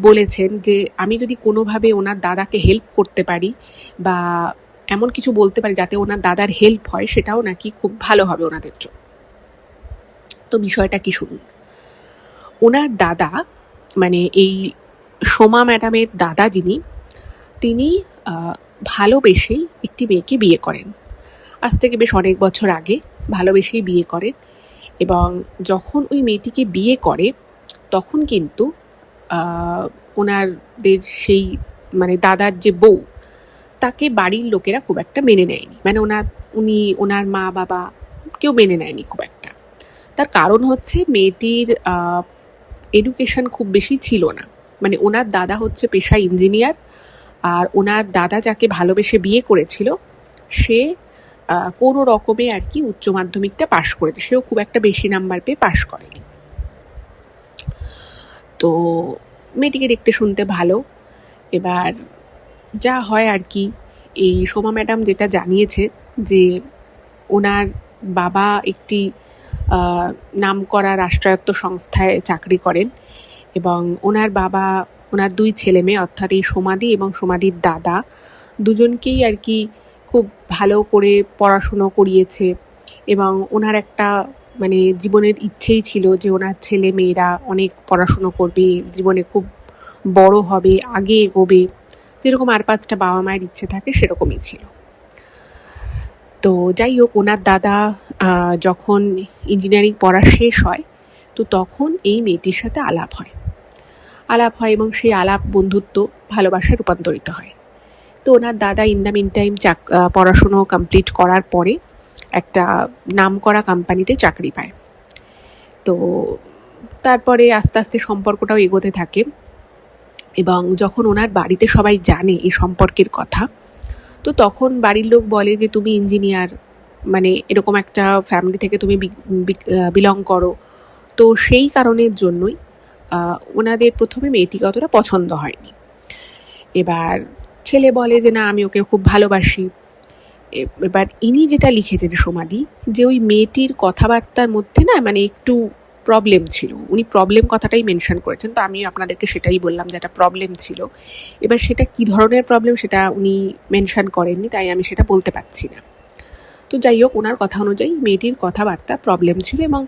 বলেছেন যে আমি যদি কোনোভাবে ওনার দাদাকে হেল্প করতে পারি বা এমন কিছু বলতে পারি যাতে ওনার দাদার হেল্প হয়, সেটাও নাকি খুব ভালো হবে ওনাদের জন্য। তো বিষয়টা কি শুনুন। ওনার দাদা এই সোমা ম্যাডামের দাদা যিনি, তিনি ভালোবেসেই একটি মেয়েকে বিয়ে করেন। আজ থেকে বেশ অনেক বছর আগে ভালোবেসেই বিয়ে করেন এবং যখন ওই মেয়েটিকে বিয়ে করে তখন কিন্তু ওনাদের সেই দাদার যে বউ, তাকে বাড়ির লোকেরা খুব একটা মেনে নেয়নি। ওনার মা বাবা কেউ মেনে নেয়নি খুব একটা। তার কারণ হচ্ছে মেয়েটির এডুকেশন খুব বেশি ছিল না। ওনার দাদা হচ্ছে পেশায় ইঞ্জিনিয়ার, আর ওনার দাদা যাকে ভালোবেসে বিয়ে করেছিল সে কোনো রকমে আর কি উচ্চ মাধ্যমিকটা পাশ করেছে, সেও খুব একটা বেশি নাম্বার পেয়ে পাশ করেনি। তো মেয়েটিকে দেখতে শুনতে ভালো। এবার যা হয় আর কি, এই সোমা ম্যাডাম যেটা জানিয়েছে যে ওনার বাবা একটি নামকরা রাষ্ট্রায়ত্ত সংস্থায় চাকরি করেন এবং ওনার বাবা ওনার 2 ছেলে মেয়ে অর্থাৎ এই সোমাদি এবং সোমাদির দাদা দুজনকেই আর কি খুব ভালো করে পড়াশুনো করিয়েছে এবং ওনার একটা জীবনের ইচ্ছেই ছিল যে ওনার ছেলে মেয়েরা অনেক পড়াশুনো করবে, জীবনে খুব বড় হবে, আগে এগোবে, যেরকম আর 5টা বাবা মায়ের ইচ্ছে থাকে সেরকমই ছিল। তো যাই হোক, ওনার দাদা যখন ইঞ্জিনিয়ারিং পড়া শেষ হয় তো তখন এই মেয়েটির সাথে আলাপ হয় এবং সেই আলাপ বন্ধুত্ব ভালোবাসায় রূপান্তরিত হয়। তো ওনার দাদা ইন দ্য মিন টাইম পড়াশুনো কমপ্লিট করার পরে একটা নামকরা কোম্পানিতে চাকরি পায়। তো তারপরে আস্তে আস্তে সম্পর্কটাও এগোতে থাকে এবং যখন ওনার বাড়িতে সবাই জানে এই সম্পর্কের কথা, তো তখন বাড়ির লোক বলে যে তুমি ইঞ্জিনিয়ার, এরকম একটা ফ্যামিলি থেকে তুমি বিলং করো। তো সেই কারণের জন্যই ওনাদের প্রথমে মেয়েটিকে অতটা পছন্দ হয়নি। এবার ছেলে বলে যে না, আমি ওকে খুব ভালোবাসি। এবার ইনি যেটা লিখেছেন সোমাদি, যে ওই মেয়েটির কথাবার্তার মধ্যে না একটু প্রবলেম ছিল। উনি প্রবলেম কথাটাই মেনশন করেছেন। তো আমি আপনাদেরকে সেটাই বললাম যে একটা প্রবলেম ছিল। এবার সেটা কী ধরনের প্রবলেম সেটা উনি মেনশন করেননি, তাই আমি সেটা বলতে পারছি না। তো যাই হোক, ওনার কথা অনুযায়ী মেয়েটির কথাবার্তা প্রবলেম ছিল এবং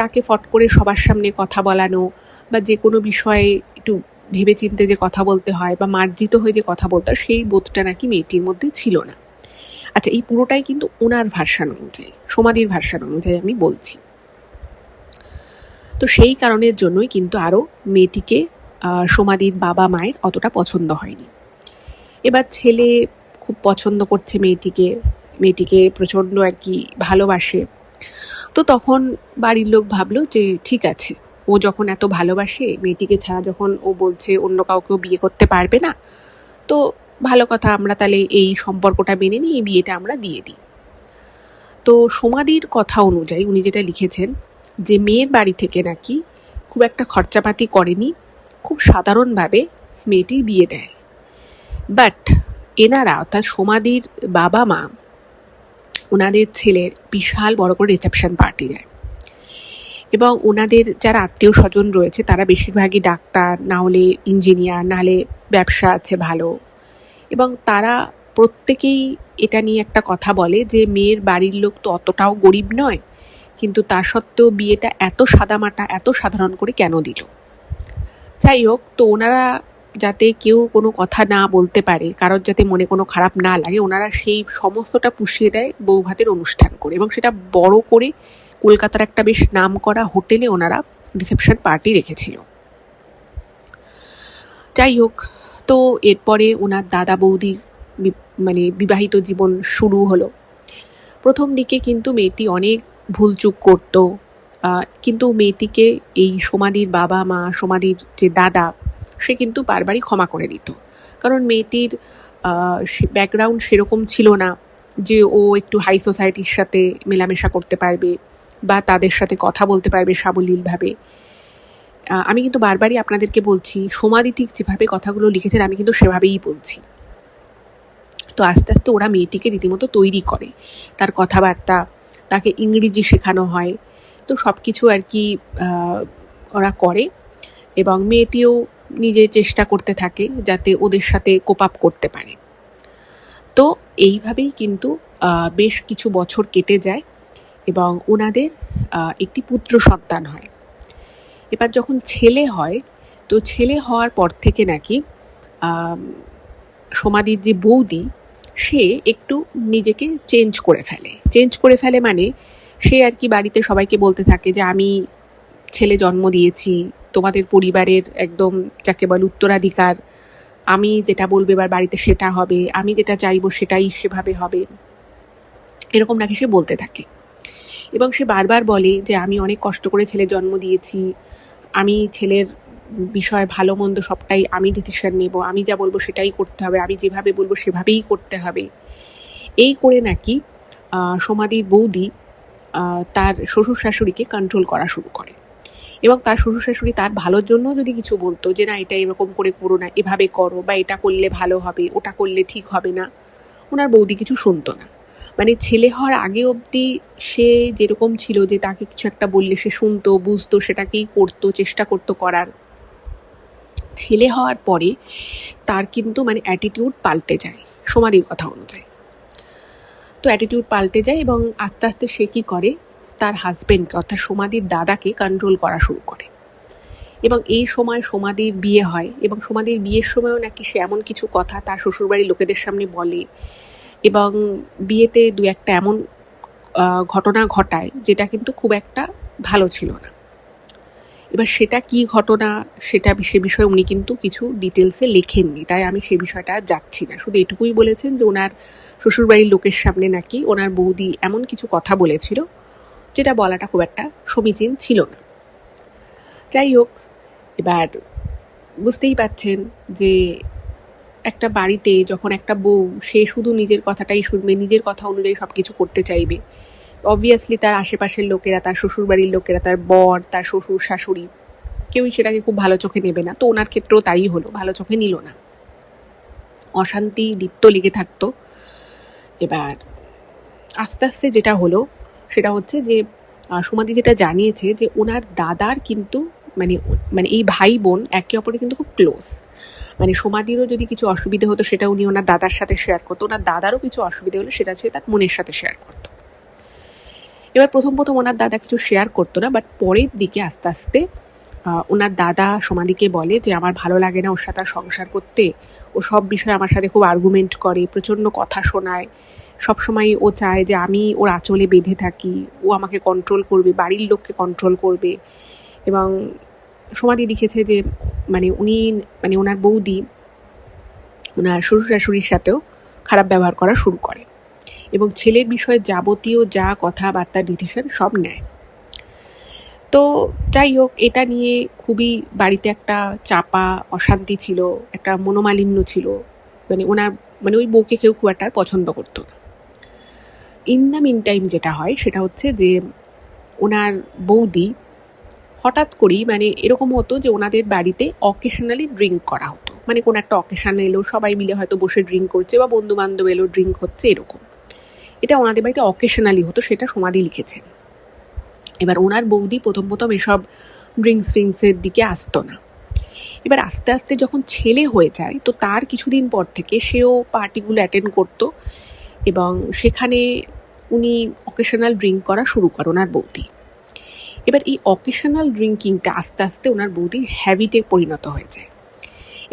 তাকে ফট করে সবার সামনে কথা বলানো বা যে কোনো বিষয়ে একটু ভেবেচিন্তে যে কথা বলতে হয় বা মার্জিত হয়ে যে কথা বলতে হয়, সেই বোধটা নাকি মেয়েটির মধ্যে ছিল না। আচ্ছা, এই পুরোটাই কিন্তু ওনার ভার্সান অনুযায়ী, সোমাদির ভার্সান অনুযায়ী আমি বলছি। তো সেই কারণের জন্যই কিন্তু আরও মেয়েটিকে সোমাদির বাবা মায়ের অতটা পছন্দ হয়নি। এবার ছেলে খুব পছন্দ করছে মেয়েটিকে প্রচণ্ড আর কি ভালোবাসে। তো তখন বাড়ির লোক ভাবলো যে ঠিক আছে, ও যখন এত ভালোবাসে মেয়েটিকে ছাড়া, যখন ও বলছে অন্য কাউকেও বিয়ে করতে পারবে না, তো ভালো কথা, আমরা তাহলে এই সম্পর্কটা মেনে নিই, এই বিয়েটা আমরা দিয়ে দিই। তো সমাধির কথা অনুযায়ী উনি যেটা লিখেছেন যে মেয়ের বাড়ি থেকে নাকি খুব একটা খরচাপাতি করেনি, খুব সাধারণভাবে মেয়েটির বিয়ে দেয়। বাট এনারা অর্থাৎ সমাধির বাবা মা ওনাদের ছেলের বিশাল বড় করে রিসেপশন পার্টি দেয় এবং ওনাদের যারা আত্মীয় স্বজন রয়েছে তারা বেশিরভাগই ডাক্তার, না হলে ইঞ্জিনিয়ার, না হলে ব্যবসা আছে ভালো, এবং তারা প্রত্যেকেই এটা নিয়ে একটা কথা বলে যে মেয়ের বাড়ির লোক তো অতটাও গরিব নয়, কিন্তু তা সত্ত্বেও বিয়েটা এত সাদামাটা এত সাধারণ করে কেন দিল। যাই হোক, তো ওনারা যাতে কেউ কোনো কথা না বলতে পারে, কারোর যাতে মনে কোনো খারাপ না লাগে, ওনারা সেই সমস্তটা পুষিয়ে দেয় বৌভাতের অনুষ্ঠান করে, এবং সেটা বড় করে কলকাতার একটা বেশ নামকরা হোটেলে ওনারা রিসেপশন পার্টি রেখেছিল। যাই হোক, তো এরপরে ওনার দাদা বৌদির মানে বিবাহিত জীবন শুরু হলো। প্রথম দিকে কিন্তু মেয়েটি অনেক ভুলচুক করতো, কিন্তু মেয়েটিকে এই সমাধির বাবা মা, সমাধির যে দাদা, সে কিন্তু বারবারই ক্ষমা করে দিত, কারণ মেয়েটির ব্যাকগ্রাউন্ড সেরকম ছিল না যে ও একটু হাই সোসাইটির সাথে মেলামেশা করতে পারবে বা তাদের সাথে কথা বলতে পারবে সাবলীলভাবে। আমি কিন্তু বারবারই আপনাদেরকে বলছি, সমাধি ঠিক যেভাবে কথাগুলো লিখেছেন আমি কিন্তু সেভাবেই বলছি। তো আস্তে আস্তে ওরা মেয়েটিকে রীতিমতো তৈরি করে, তার কথাবার্তা, তাকে ইংরেজি শেখানো হয়, তো সব কিছু আর কি ওরা করে, এবং মেয়েটিও নিজে চেষ্টা করতে থাকে যাতে ওদের সাথে কোপ আপ করতে পারে। তো এইভাবেই কিন্তু বেশ কিছু বছর কেটে যায় এবং ওনাদের একটি পুত্র সন্তান হয়। এবার যখন ছেলে হয়, তো ছেলে হওয়ার পর থেকে নাকি সমাধির যে বৌদি, সে একটু নিজেকে চেঞ্জ করে ফেলে মানে সে আর কি বাড়িতে সবাইকে বলতে থাকে যে আমি ছেলে জন্ম দিয়েছি, তোমাদের পরিবারের একদম যাকে বলে উত্তরাধিকার, আমি যেটা বলবো এবার বাড়িতে সেটা হবে, আমি যেটা চাইবো সেটাই সেভাবে হবে, এরকম নাকি সে বলতে থাকে। এবং সে বারবার বলে যে আমি অনেক কষ্ট করে ছেলে জন্ম দিয়েছি, আমি ছেলের বিষয় ভালো মন্দ সবটাই আমি ডিসিশন নেব, আমি যা বলবো সেটাই করতে হবে, আমি যেভাবে বলবো সেভাবেই করতে হবে। এই করে নাকি সমাধির বৌদি তার শ্বশুর শাশুড়িকে কন্ট্রোল করা শুরু করে, এবং তার শ্বশুর শাশুড়ি তার ভালোর জন্য যদি কিছু বলতো যে না এটা এরকম করে করো না, এভাবে করো, বা এটা করলে ভালো হবে, ওটা করলে ঠিক হবে না, ওনার বৌদি কিছু শুনতো না। মানে ছেলে হওয়ার আগে অবধি সে যেরকম ছিল যে তাকে কিছু একটা বললে সে শুনতো, বুঝতো, সেটাকেই করতো, চেষ্টা করতো করার। ছেলে হওয়ার পরে তার কিন্তু মানে অ্যাটিটিউড পাল্টে যায় সমাধির কথা অনুযায়ী। তো অ্যাটিটিউড পাল্টে যায় এবং আস্তে আস্তে সে কী করে, তার হাজবেন্ডকে অর্থাৎ সমাধির দাদাকে কন্ট্রোল করা শুরু করে। এবং এই সময় সমাধির বিয়ে হয়, এবং সমাধির বিয়ের সময়ও নাকি সে এমন কিছু কথা তার শ্বশুরবাড়ির লোকেদের সামনে বলে, এবং বিয়েতে দু একটা এমন ঘটনা ঘটায় যেটা কিন্তু খুব একটা ভালো ছিল না। এবার সেটা কি ঘটনা, সে বিষয়ে উনি কিন্তু কিছু ডিটেলসে লেখেননি, তাই আমি সে বিষয়টা যাচ্ছি না। শুধু এটুকুই বলেছেন যে ওনার শ্বশুরবাড়ির লোকের সামনে নাকি ওনার বৌদি এমন কিছু কথা বলেছিল যেটা বলাটা খুব একটা সমীচীন ছিল না। যাই হোক, এবার বুঝতেই পাচ্ছেন যে একটা বাড়িতে যখন একটা বউ, সে শুধু নিজের কথাটাই শুনবে, নিজের কথা অনুযায়ী সব কিছু করতে চাইবে, অবভিয়াসলি তার আশেপাশের লোকেরা, তার শ্বশুরবাড়ির লোকেরা, তার বর, তার শ্বশুর শাশুড়ি, কেউই সেটাকে খুব ভালো চোখে নেবে না। তো ওনার ক্ষেত্রেও তাই হলো, ভালো চোখে নিল না, অশান্তি লিপ্ত লেগে থাকতো। এবার আস্তে আস্তে যেটা হলো সেটা হচ্ছে যে সমাধি যেটা জানিয়েছে যে ওনার দাদার কিন্তু মানে মানে এই ভাই বোন একে অপরে কিন্তু খুব ক্লোজ। মানে সমাধিরও যদি কিছু অসুবিধে হতো সেটা উনি ওনার দাদার সাথে শেয়ার করতো, ওনার দাদারও কিছু অসুবিধে হলো সেটা সে তার বোনের সাথে শেয়ার করতো। এবার প্রথম ওনার দাদা কিছু শেয়ার করতো না, বাট পরের দিকে আস্তে আস্তে ওনার দাদা সমাধিকে বলে যে আমার ভালো লাগে না ওর সাথে আর সংসার করতে, ও সব বিষয়ে আমার সাথে খুব আর্গুমেন্ট করে, প্রচণ্ড কথা শোনায়, সবসময় ও চায় যে আমি ওর আঁচলে বেঁধে থাকি, ও আমাকে কন্ট্রোল করবে, বাড়ির লোককে কন্ট্রোল করবে। এবং সমাধি লিখেছে যে মানে উনি মানে ওনার বৌদি ওনার শ্বশুর শাশুড়ির সাথেও খারাপ ব্যবহার করা শুরু করে, এবং ছেলের বিষয়ে যাবতীয় যা কথাবার্তা ডিসিশন সব নেয়। তো যাই হোক, এটা নিয়ে খুবই বাড়িতে একটা চাপা অশান্তি ছিল, একটা মনোমালিন্য ছিল, মানে ওনার মানে ওই বউকে কেউ খুব একটা পছন্দ করতো না। ইন দ্য মিন টাইম যেটা হয় সেটা হচ্ছে যে ওনার বৌদি হঠাৎ করেই মানে এরকম হতো যে ওনাদের বাড়িতে অকেশনালি ড্রিঙ্ক করা হতো, মানে কোনো একটা অকেশান এলো সবাই মিলে হয়তো বসে ড্রিঙ্ক করছে বা বন্ধু বান্ধব এলো ড্রিঙ্ক হচ্ছে এরকম, এটা ওনাদের বাড়িতে অকেশনালি হতো, সেটা সমাধি লিখেছেন। এবার ওনার বৌদি প্রথম এসব ড্রিঙ্কস ফিঙ্কসের দিকে আসতো না। এবার আস্তে আস্তে যখন ছেলে হয়ে যায় তো তার কিছুদিন পর থেকে সেও পার্টিগুলো অ্যাটেন্ড করতো এবং সেখানে উনি অকেশনাল ড্রিঙ্ক করা শুরু করে ওনার বৌদি। এবার এই অকেশনাল ড্রিঙ্কিংটা আস্তে আস্তে ওনার বৌদির হ্যাবিটে পরিণত হয়ে যায়।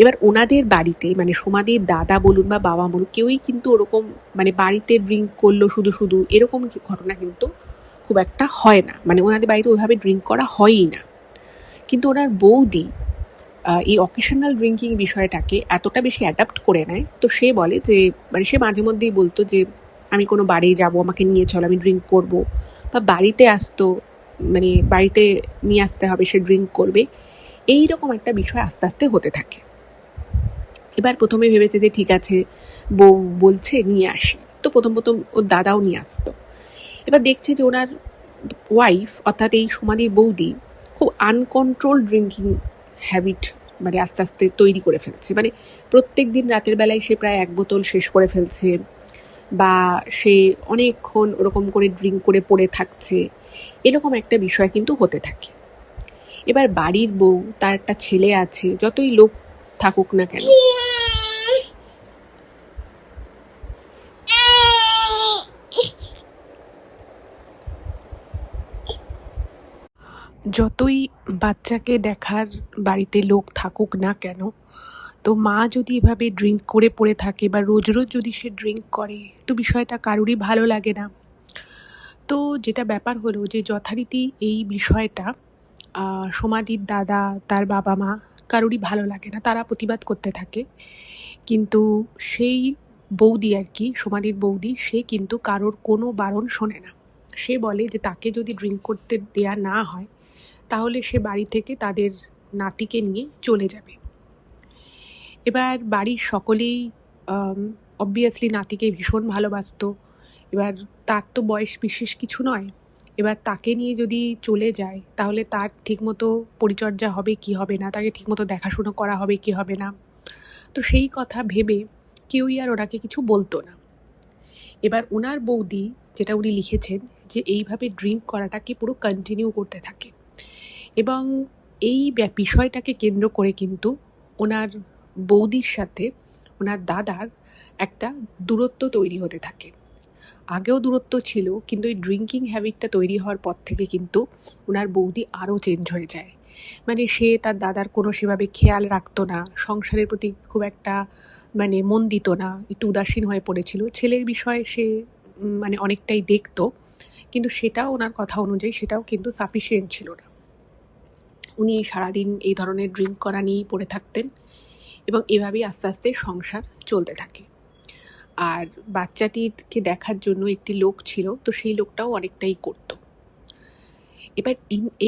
এবার ওনাদের বাড়িতে মানে সমাধির দাদা বলুন বা বাবা বলুন কেউই কিন্তু ওরকম মানে বাড়িতে ড্রিঙ্ক করলো শুধু এরকম ঘটনা কিন্তু খুব একটা হয় না, মানে ওনাদের বাড়িতে ওইভাবে ড্রিঙ্ক করা হয়ই না। কিন্তু ওনার বৌদি এই অকেশনাল ড্রিঙ্কিং বিষয়টাকে এতটা বেশি অ্যাডাপ্ট করে নেয়, তো সে বলে যে মানে সে মাঝে মধ্যেই বলতো যে আমি কোনো বাড়ি যাব, আমাকে নিয়ে চলো, আমি ড্রিঙ্ক করব, বা বাড়িতে আসতো মানে বাড়িতে নিয়ে আসতে হবে, সে ড্রিঙ্ক করবে, এই রকম একটা বিষয় আস্তে আস্তে হতে থাকে। এবার প্রথমে ভেবেছে যে ঠিক আছে বউ বলছে নিয়ে আসি, তো প্রথম ওর দাদাও নিয়ে আসতো। এবার দেখছে যে ওনার ওয়াইফ অর্থাৎ এই সমাধির বৌদি খুব আনকন্ট্রোল ড্রিঙ্কিং হ্যাবিট মানে আস্তে আস্তে তৈরি করে ফেলছে, মানে প্রত্যেক দিন রাতের বেলায় সে প্রায় 1 বোতল শেষ করে ফেলছে, বা সে অনেকক্ষণ ওরকম করে ড্রিঙ্ক করে পড়ে থাকছে, এরকম একটা বিষয় কিন্তু হতে থাকে। এবার বাড়ির বউ, তার একটা ছেলে আছে, যতই লোক থাকুক না কেন, যতই বাচ্চাকে দেখার বাড়িতে লোক থাকুক না কেন, তো মা যদি এভাবে ড্রিঙ্ক করে পড়ে থাকে বা রোজ যদি সে ড্রিঙ্ক করে, তো বিষয়টা কারোরই ভালো লাগে না। তো যেটা ব্যাপার হলো যে যথারীতি এই বিষয়টা সমাধির দাদা, তার বাবা মা কারোরই ভালো লাগে না, তারা প্রতিবাদ করতে থাকে। কিন্তু সেই বৌদি আর কি, সমাধির বৌদি, সে কিন্তু কারোর কোনো বারণ শোনে না। সে বলে যে তাকে যদি ড্রিঙ্ক করতে দেয়া না হয় তাহলে সে বাড়ি থেকে তাদের নাতিকে নিয়ে চলে যাবে। এবার বাড়ির সকলেই অবভিয়াসলি নাতিকে ভীষণ ভালোবাসতো। এবার তার তো বয়স বিশেষ কিছু নয়, এবার তাকে নিয়ে যদি চলে যায় তাহলে তার ঠিকমতো পরিচর্যা হবে কি হবে না, তাকে ঠিকমতো দেখাশুনো করা হবে কি হবে না, তো সেই কথা ভেবে কেউই আর ওনাকে কিছু বলতো না। এবার ওনার বৌদি, যেটা উনি লিখেছেন, যে এইভাবে ড্রিঙ্ক করাটাকে পুরো কন্টিনিউ করতে থাকে এবং এই বিষয়টাকে কেন্দ্র করে কিন্তু ওনার বৌদির সাথে ওনার দাদার একটা দূরত্ব তৈরি হতে থাকে। আগেও দূরত্ব ছিল, কিন্তু এই ড্রিঙ্কিং হ্যাবিটটা তৈরি হওয়ার পর থেকে কিন্তু ওনার বৌদি আরও চেঞ্জ হয়ে যায়। মানে সে তার দাদার কোনো সেভাবে খেয়াল রাখতো না, সংসারের প্রতি খুব একটা মানে মন দিত না, একটু উদাসীন হয়ে পড়েছিল। ছেলের বিষয়ে সে মানে অনেকটাই দেখতো, কিন্তু সেটাও ওনার কথা অনুযায়ী সেটাও কিন্তু সাফিসিয়েন্ট ছিল না। উনি সারাদিন এই ধরনের ড্রিঙ্ক করা নিয়েই পড়ে থাকতেন এবং এভাবেই আস্তে আস্তে সংসার চলতে থাকে। আর বাচ্চাটিকে দেখার জন্য একটি লোক ছিল, তো সেই লোকটাও অনেকটাই করতো। এবার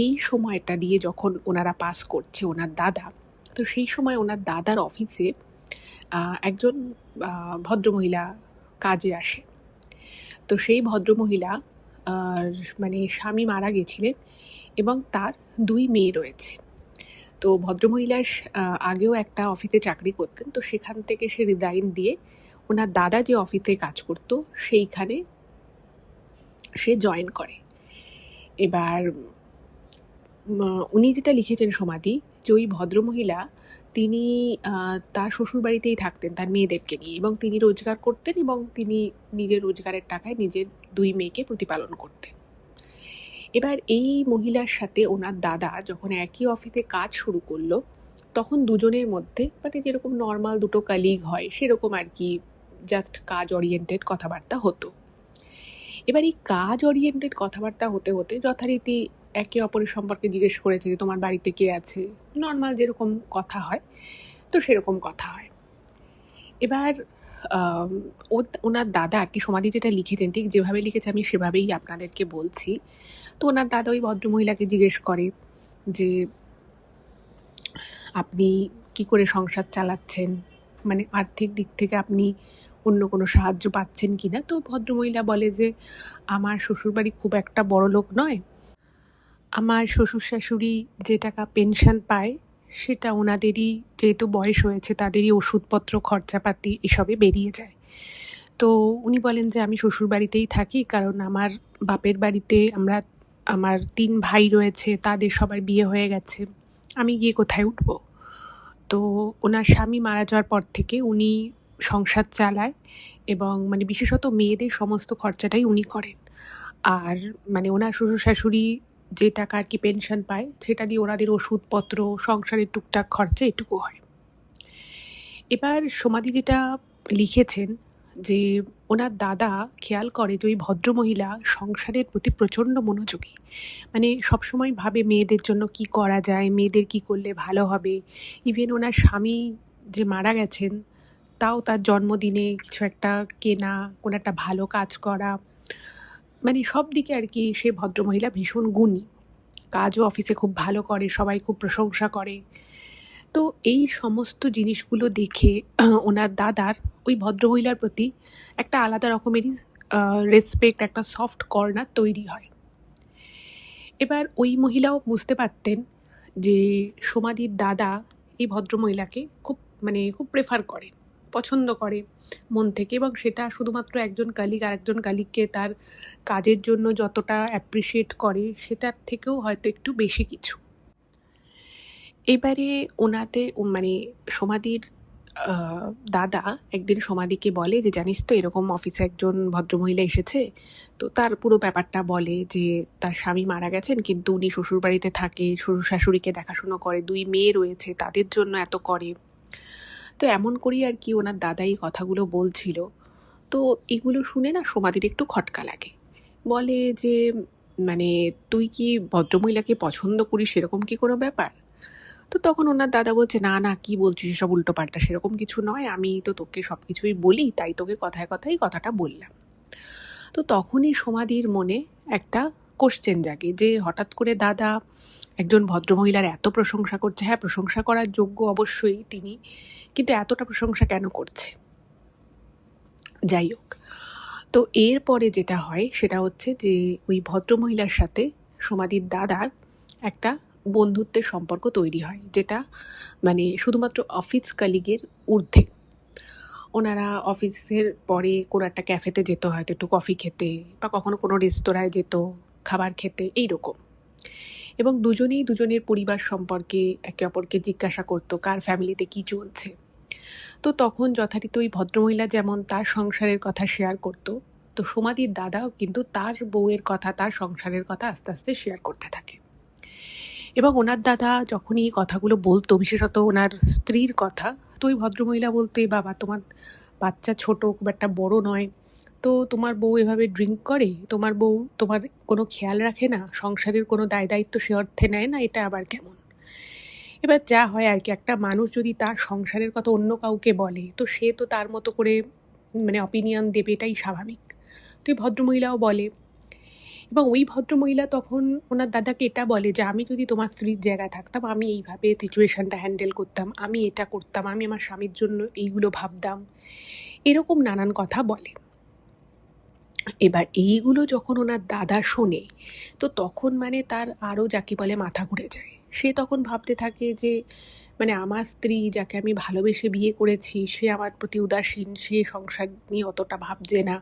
এই সময়টা দিয়ে যখন ওনারা পাস করছে ওনার দাদা, তো সেই সময় ওনার দাদার অফিসে একজন ভদ্রমহিলা কাজে আসে। তো সেই ভদ্রমহিলা মানে স্বামী মারা গেছিলেন এবং তার 2 মেয়ে রয়েছে। তো ভদ্রমহিলার আগেও একটা অফিসে চাকরি করতেন, তো সেখান থেকে সে রিজাইন দিয়ে ওনার দাদা যে অফিসে কাজ করতো সেইখানে সে জয়েন করে। এবার উনি যেটা লিখেছেন সমাধি, যে ওই ভদ্রমহিলা তিনি তার শ্বশুরবাড়িতেই থাকতেন তার মেয়েদেরকে নিয়ে, এবং তিনি রোজগার করতেন এবং তিনি নিজের রোজগারের টাকায় নিজের 2 মেয়েকে প্রতিপালন করতেন। এবার এই মহিলার সাথে ওনার দাদা যখন একই অফিসে কাজ শুরু করলো, তখন দুজনের মধ্যে মানে যেরকম নর্মাল দুটো কালিগ হয় সেরকম আর কি, জাস্ট কাজ ওরিয়েন্টেড কথাবার্তা হতো। এবার এই কাজ ওরিয়েন্টেড কথাবার্তা হতে হতে যথারীতি একে অপরের সম্পর্কে জিজ্ঞেস করেছে যে তোমার বাড়িতে কে আছে, নর্মাল যেরকম কথা হয়, তো সেরকম কথা হয়। এবার ওনার দাদা আর কি সমাধি যেটা লিখেছেন, ঠিক যেভাবে লিখেছে আমি সেভাবেই আপনাদেরকে বলছি। তো ওনার দাদা ওই ভদ্রমহিলাকে জিজ্ঞেস করে যে আপনি কি করে সংসার চালাচ্ছেন, মানে আর্থিক দিক থেকে আপনি অন্য কোনো সাহায্য পাচ্ছেন কিনা। তো ভদ্রমহিলা বলে যে আমার শ্বশুরবাড়ি খুব একটা বড়লোক নয়, আমার শ্বশুর শাশুড়ি যে টাকা পেনশন পায় সেটা ওনাদেরই, যেহেতু বয়স হয়েছে, তাদেরই ওষুধপত্র খরচাপাতি এসবে বেরিয়ে যায়। তো উনি বলেন যে আমি শ্বশুরবাড়িতেই থাকি, কারণ আমার বাপের বাড়িতে আমার 3 ভাই রয়েছে, তাদের সবার বিয়ে হয়ে গেছে, আমি গিয়ে কোথায় উঠবো। তো ওনার স্বামী মারা যাওয়ার পর থেকে উনি সংসার চালায়, এবং মানে বিশেষত মেয়েদের সমস্ত খরচাটাই উনি করেন। আর মানে ওনার শ্বশুর শাশুড়ি যে টাকা আর কি পেনশন পায় সেটা দিয়ে ওনাদের ওষুধপত্র, সংসারের টুকটাক খরচা এটুকু হয়। এবার সমাধি যেটা লিখেছেন যে ওনার দাদা খেয়াল করে যে ওই ভদ্রমহিলা সংসারের প্রতি প্রচণ্ড মনোযোগী, মানে সবসময় ভাবে মেয়েদের জন্য কি করা যায়, মেয়েদের কি করলে ভালো হবে। ইভেন ওনার স্বামী যে মারা গেছেন তাও তার জন্মদিনে কিছু একটা কেনা, কোনো একটা ভালো কাজ করা, মানে সব দিকে আর কি সে ভদ্রমহিলা ভীষণ গুণী। কাজও অফিসে খুব ভালো করে, সবাই খুব প্রশংসা করে। তো এই সমস্ত জিনিসগুলো দেখে ওনার দাদার ওই ভদ্রমহিলার প্রতি একটা আলাদা রকমেরই রেসপেক্ট, একটা সফট কর্নার তৈরি হয়। এবার ওই মহিলাও বুঝতে পারতেন যে সমাধির দাদা এই ভদ্রমহিলাকে খুব প্রেফার করে, পছন্দ করে মন থেকে, এবং সেটা শুধুমাত্র একজন কালিগ আরেকজন কালিগকে তার কাজের জন্য যতটা অ্যাপ্রিসিয়েট করে সেটার থেকেও হয়তো একটু বেশি কিছু। এবারে ওনাদের মানে সমাধির দাদা একদিন সমাধিকে বলে যে জানিস তো এরকম অফিসে একজন ভদ্রমহিলা এসেছে। তো তার পুরো ব্যাপারটা বলে যে তার স্বামী মারা গেছেন, কিন্তু উনি শ্বশুরবাড়িতে থাকে, শ্বশুর শাশুড়িকে দেখাশুনো করে, 2 মেয়ে রয়েছে, তাদের জন্য এত করে। তো এমন করেই আর কি ওনার দাদা এই কথাগুলো বলছিল। তো এগুলো শুনে না সমাধির একটু খটকা লাগে। বলে যে মানে তুই কি ভদ্রমহিলাকে পছন্দ করিস, সেরকম কি কোনো ব্যাপার? তো তখন ওনার দাদা বলছে না না, কি বলছিস এসব উল্টোপাল্টা, সেরকম কিছু নয়, আমি তো তোকে সব কিছুই বলি, তাই তোকে কথায় কথায় কথাটা বললাম। তো তখনই সমাধির মনে একটা কোশ্চেন জাগে যে হঠাৎ করে দাদা একজন ভদ্রমহিলার এত প্রশংসা করছে, হ্যাঁ প্রশংসা করার যোগ্য অবশ্যই তিনি, কিন্তু এতটা প্রশংসা কেন করছে। যাই হোক, তো এরপরে যেটা হয় সেটা হচ্ছে যে ওই ভদ্রমহিলার সাথে সমাধির দাদার একটা বন্ধুত্বের সম্পর্ক তৈরি হয়, যেটা মানে শুধুমাত্র অফিস কালিগের ঊর্ধ্বে। ওনারা অফিসের পরে কোনো একটা ক্যাফেতে যেত, হয়তো একটু কফি খেতে, বা কখনো কোনো রেস্তোরাঁয় যেত খাবার খেতে, এইরকম। এবং দুজনেই দুজনের পরিবার সম্পর্কে একে অপরকে জিজ্ঞাসা করতো কার ফ্যামিলিতে কী চলছে। তো তখন যথারীতি ওই ভদ্রমহিলা যেমন তার সংসারের কথা শেয়ার করতো, তো সমাধির দাদাও কিন্তু তার বউয়ের কথা, তার সংসারের কথা আস্তে আস্তে শেয়ার করতে থাকে। এবং ওনার দাদা যখনই এই কথাগুলো বলতো, বিশেষত ওনার স্ত্রীর কথা, তো ওই ভদ্রমহিলা বলতো এ বাবা, তোমার বাচ্চা ছোট, খুব একটা বড় নয়, তো তোমার বউ এভাবে ড্রিঙ্ক করে, তোমার বউ তোমার কোনো খেয়াল রাখে না, সংসারের কোনো দায় দায়িত্ব সে অর্থে নেয় না, এটা আবার কেমন। এবার যা হয় আর কি, একটা মানুষ যদি তার সংসারের কথা অন্য কাউকে বলে, তো সে তো তার মতো করে মানে অপিনিয়ন দেবে, এটাই স্বাভাবিক। তো এই ভদ্রমহিলাও বলে। এবং ওই ভদ্রমহিলা তখন ওনার দাদাকে এটা বলে যে আমি যদি তোমার স্ত্রীর জায়গায় থাকতাম, আমি এইভাবে সিচুয়েশানটা হ্যান্ডেল করতাম, আমি এটা করতাম, আমি আমার স্বামীর জন্য এইগুলো ভাবতাম, এরকম নানান কথা বলে। এবার এইগুলো যখন ওনার দাদা শোনে, তো তখন মানে তার আরও যাকে বলে মাথা ঘুরে যায়। সে তখন ভাবতে থাকে যে মানে আমার স্ত্রী যাকে আমি ভালোবেসে বিয়ে করেছি, সে আমার প্রতি উদাসীন, সে সংসার নিয়ে অতটা ভাবছে না,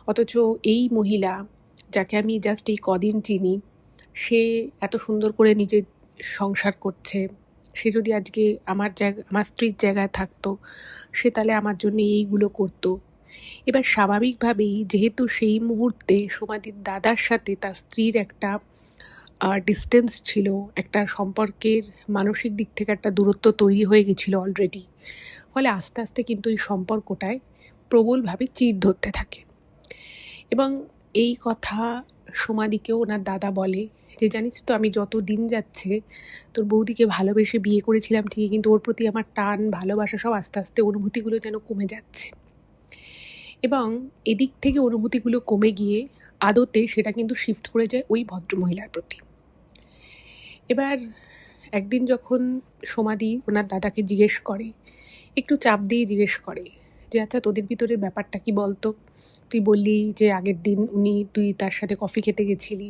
অথচ এই মহিলা যাকে আমি জাস্ট এই কদিন চিনি, সে এত সুন্দর করে নিজের সংসার করছে। সে যদি আজকে আমার স্ত্রীর জায়গায় থাকতো, সে তাহলে আমার জন্য এইগুলো করতো। এবার স্বাভাবিকভাবেই যেহেতু সেই মুহূর্তে সমাধির দাদার সাথে তার স্ত্রীর একটা ডিস্টেন্স ছিল, একটা সম্পর্কের মানসিক দিক থেকে একটা দূরত্ব তৈরি হয়ে গেছিলো অলরেডি, ফলে আস্তে আস্তে কিন্তু এই সম্পর্কটায় প্রবলভাবে চিড় ধরতে থাকে। এবং এই কথা সমাধিকেও ওনার দাদা বলে যে জানিস তো, আমি যত দিন যাচ্ছে তোর বৌদিকে ভালোবেসে বিয়ে করেছিলাম ঠিকই, কিন্তু ওর প্রতি আমার টান, ভালোবাসা সব আস্তে আস্তে অনুভূতিগুলো যেন কমে যাচ্ছে। এবং এদিক থেকে অনুভূতিগুলো কমে গিয়ে আদতে সেটা কিন্তু শিফট করে যায় ওই ভদ্রমহিলার প্রতি। এবার একদিন যখন সমাধি ওনার দাদাকে জিজ্ঞেস করে, একটু চাপ দিয়ে জিজ্ঞেস করে যে আচ্ছা তোদের ভিতরের ব্যাপারটা কি বলতো, তুই বললি যে আগের দিন তুই তার সাথে কফি খেতে গেছিলি।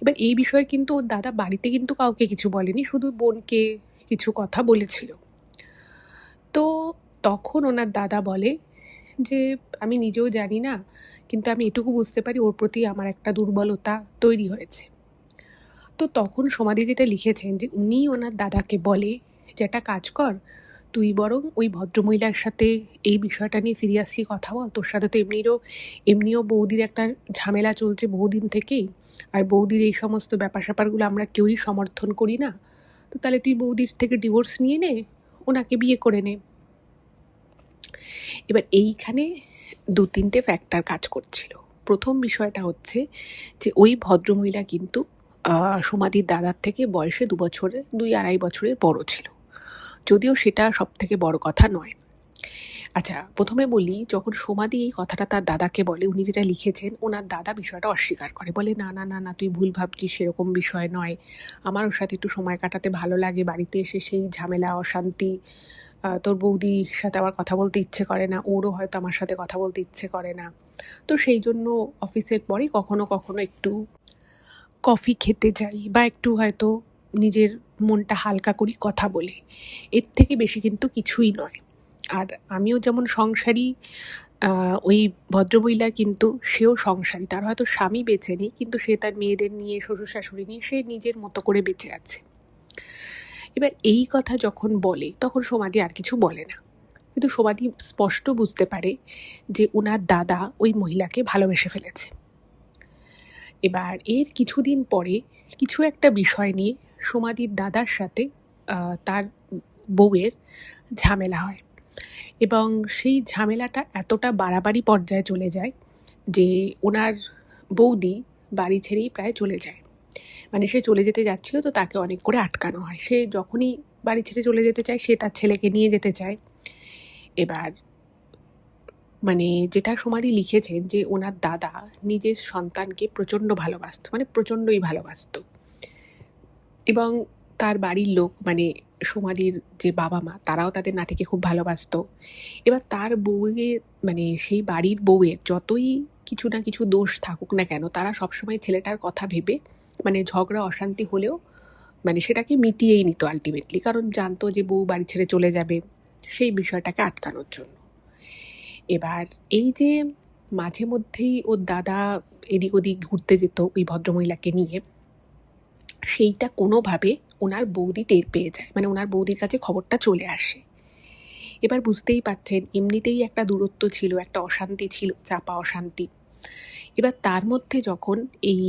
এবার এই বিষয়ে কিন্তু ওর দাদা বাড়িতে কিন্তু কাউকে কিছু বলেনি, শুধু বোনকে কিছু কথা বলেছিল। তো তখন ওনার দাদা বলে যে আমি নিজেও জানি না, কিন্তু আমি এটুকু বুঝতে পারি ওর প্রতি আমার একটা দুর্বলতা তৈরি হয়েছে। তো তখন সমাধি যেটা লিখেছেন যে উনি ওনার দাদাকে বলে যে একটা কাজ কর, তুই বরং ওই ভদ্রমহিলার সাথে এই বিষয়টা নিয়ে সিরিয়াসলি কথা বল। তোর সাথে তো এমনিও বৌদির একটা ঝামেলা চলছে বহুদিন থেকেই, আর বৌদির এই সমস্ত ব্যাপার স্যাপারগুলো আমরা কেউই সমর্থন করি না। তো তাহলে তুই বৌদির থেকে ডিভোর্স নিয়ে নে, ওনাকে বিয়ে করে নে। এবার এইখানে 2-3টে ফ্যাক্টর কাজ করছিল। প্রথম বিষয়টা হচ্ছে যে ওই ভদ্রমহিলা কিন্তু সমাধির দাদার থেকে বয়সে 2-2.5 বছরের বড় ছিল, যদিও সেটা সব থেকে বড় কথা নয়। আচ্ছা, প্রথমে বলি, যখন সমাধি এই কথাটা তার দাদাকে বলে, উনি যেটা লিখেছেন, ওনার দাদা বিষয়টা অস্বীকার করে, বলে না না না না তুই ভুল ভাবছিস, সেরকম বিষয় নয়, আমার ওর সাথে একটু সময় কাটাতে ভালো লাগে, বাড়িতে এসে সেই ঝামেলা অশান্তি, তোর বৌদির সাথে আমার কথা বলতে ইচ্ছে করে না, ওরও হয়তো আমার সাথে কথা বলতে ইচ্ছে করে না, তো সেই জন্য অফিসের পরে কখনো কখনো একটু কফি খেতে যাই বা একটু হয়তো নিজের মনটা হালকা করি কথা বলে, এর থেকে বেশি কিন্তু কিছুই নয়। আর আমিও যেমন সংসারী, ওই ভদ্রমহিলা কিন্তু সেও সংসারী, তার হয়তো স্বামী বেঁচে নেই, কিন্তু সে তার মেয়েদের নিয়ে, শ্বশুর শাশুড়ি নিয়ে সে নিজের মতো করে বেঁচে আছে। এবার এই কথা যখন বলে তখন সমাধি আর কিছু বলে না, কিন্তু সমাধি স্পষ্ট বুঝতে পারে যে ওনার দাদা ওই মহিলাকে ভালোবেসে ফেলেছে। এবার এর কিছুদিন পরে কিছু একটা বিষয় নিয়ে সমাধির দাদার সাথে তার বউয়ের ঝামেলা হয়, এবং সেই ঝামেলাটা এতটা বাড়াবাড়ি পর্যায়ে চলে যায় যে ওনার বৌদি বাড়ি ছেড়েই প্রায় চলে যায়। মানে সে চলে যেতে যাচ্ছিল, তো তাকে অনেক করে আটকানো হয়। সে যখনই বাড়ি ছেড়ে চলে যেতে চায়, সে তার ছেলেকে নিয়ে যেতে চায়। এবার মানে যেটা সমাধি লিখেছেন যে ওনার দাদা নিজের সন্তানকে প্রচণ্ড ভালোবাসত, মানে প্রচণ্ডই ভালোবাসত, এবং তার বাড়ির লোক মানে সমাধির যে বাবা মা তারাও তাদের নাতিকে খুব ভালোবাসত। এবার তার বউয়ের মানে সেই বাড়ির বউয়ের যতই কিছু না কিছু দোষ থাকুক না কেন, তারা সবসময় ছেলেটার কথা ভেবে মানে ঝগড়া অশান্তি হলেও মানে সেটাকে মিটিয়েই নিত আলটিমেটলি, কারণ জানতো যে বউ বাড়ি ছেড়ে চলে যাবে, সেই বিষয়টাকে আটকানোর জন্য। এবার এই যে মাঝে মধ্যেই ওর দাদা এদিক ওদিক ঘুরতে যেত ওই ভদ্রমহিলাকে নিয়ে, সেইটা কোনোভাবে ওনার বৌদি টের পেয়ে যায়, মানে ওনার বৌদির কাছে খবরটা চলে আসে। এবার বুঝতেই পারছেন, এমনিতেই একটা দূরত্ব ছিল, একটা অশান্তি ছিল, চাপা অশান্তি। এবার তার মধ্যে যখন এই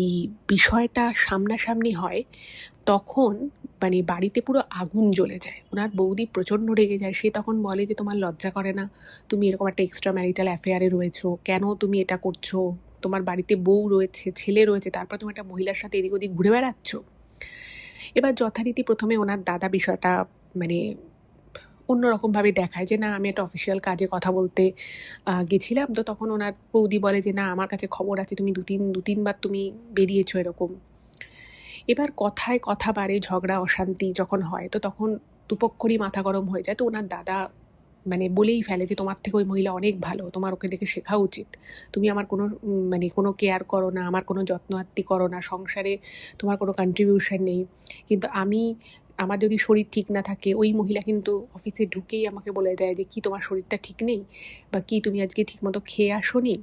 বিষয়টা সামনাসামনি হয়, তখন মানে বাড়িতে পুরো আগুন জ্বলে যায়। ওনার বৌদি প্রচণ্ড রেগে যায়। সে তখন বলে যে তোমার লজ্জা করে না, তুমি এরকম একটা এক্সট্রা ম্যারিটাল অ্যাফেয়ারে রয়েছো, কেন তুমি এটা করছো, তোমার বাড়িতে বউ রয়েছে, ছেলে রয়েছে, তারপর তুমি একটা মহিলার সাথে এদিক ওদিক ঘুরে বেড়াচ্ছ। এবার যথারীতি প্রথমে ওনার দাদা বিষয়টা মানে অন্যরকমভাবে দেখায় যে না আমি একটা অফিসিয়াল কাজে কথা বলতে গেছিলাম, তো তখন ওনার বৌদি বলে যে না আমার কাছে খবর আছে তুমি দু তিনবার তুমি বেরিয়েছো এরকম। এবার কথায় কথা বাড়ে, ঝগড়া অশান্তি যখন হয়, তো তখন দুপক্ষরই মাথা গরম হয়ে যায়। তো ওনার দাদা মানে বলেই ফেলে যে তোমার থেকে ওই মহিলা অনেক ভালো, তোমার ওকে দেখে শেখা উচিত, তুমি আমার কোনো মানে কোনো কেয়ার করো না, আমার কোনো যত্ন আত্তি করো না, সংসারে তোমার কোনো কন্ট্রিবিউশন নেই, কিন্তু আমার যদি শরীর ঠিক না থাকে, ওই মহিলা কিন্তু অফিসে ঢুকেই আমাকে বলে দেয় যে কি তোমার শরীরটা ঠিক নেই, বা কি তুমি আজকে ঠিকমতো খেয়ে আসোনি,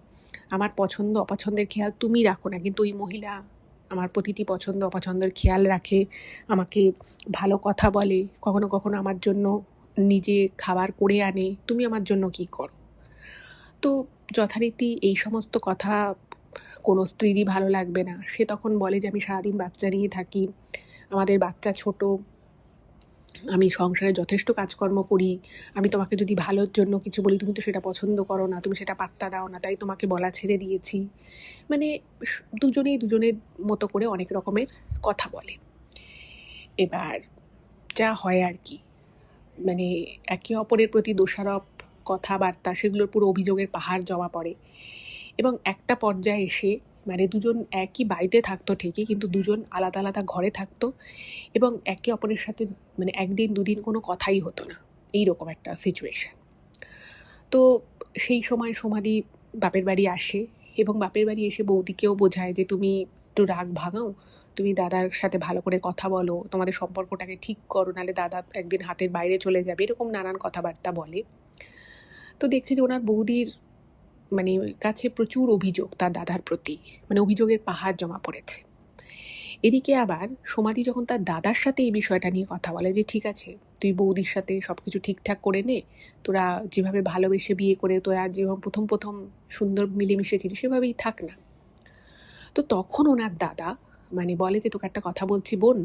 আমার পছন্দ অপছন্দের খেয়াল তুমি রাখো না, কিন্তু ওই মহিলা আমার প্রতিটি পছন্দ অপছন্দের খেয়াল রাখে, আমাকে ভালো কথা বলে, কখনো কখনো আমার জন্য নিজে খাবার করে আনে, তুমি আমার জন্য কি করো। তো যথারীতি এই সমস্ত কথা কোনো স্ত্রীরই ভালো লাগবে না। সে তখন বলে যে আমি সারাদিন বাচ্চা নিয়ে থাকি, আমাদের বাচ্চা ছোট, আমি সংসারে যথেষ্ট কাজকর্ম করি, আমি তোমাকে যদি ভালোর জন্য কিছু বলি তুমি তো সেটা পছন্দ করো না, তুমি সেটা পাত্তা দাও না, তাই তোমাকে বলা ছেড়ে দিয়েছি। মানে দুজনেই দুজনের মতো করে অনেক রকমের কথা বলে। এবার যা হয় আর কি, মানে একে অপরের প্রতি দোষারোপ কথাবার্তা, সেগুলোর পুরো অভিযোগের পাহাড় জমা পড়ে, এবং একটা পর্যায়ে এসে মানে দুজন একই বাড়িতে থাকতো ঠিকই, কিন্তু দুজন আলাদা আলাদা ঘরে থাকতো, এবং একে অপরের সাথে মানে একদিন দুদিন কোনো কথাই হতো না, এইরকম একটা সিচুয়েশান। তো সেই সময় সমাধি বাপের বাড়ি আসে এবং বাপের বাড়ি এসে বৌদিকেও বোঝায় যে তুমি একটু রাগ ভাঙাও, তুমি দাদার সাথে ভালো করে কথা বলো, তোমাদের সম্পর্কটাকে ঠিক করো, নাহলে দাদা একদিন হাতের বাইরে চলে যাবে, এরকম নানান কথাবার্তা বলে। তো দেখছে যে ওনার বৌদির মানে কাছে প্রচুর অভিযোগ তার দাদার প্রতি, মানে অভিযোগের পাহাড় জমা পড়েছে। এদিকে আবার সমাধি যখন তার দাদার সাথে এই বিষয়টা নিয়ে কথা বলে যে ঠিক আছে, তুই বৌদির সাথে সব কিছু ঠিকঠাক করে নে, তোরা যেভাবে ভালোবেসে বিয়ে করে তোরা যেভাবে প্রথম প্রথম সুন্দর মিলেমিশে সেভাবেই থাক না। তো তখন ওনার দাদা মানে বলে যে তোকে একটা কথা বলছি বোন,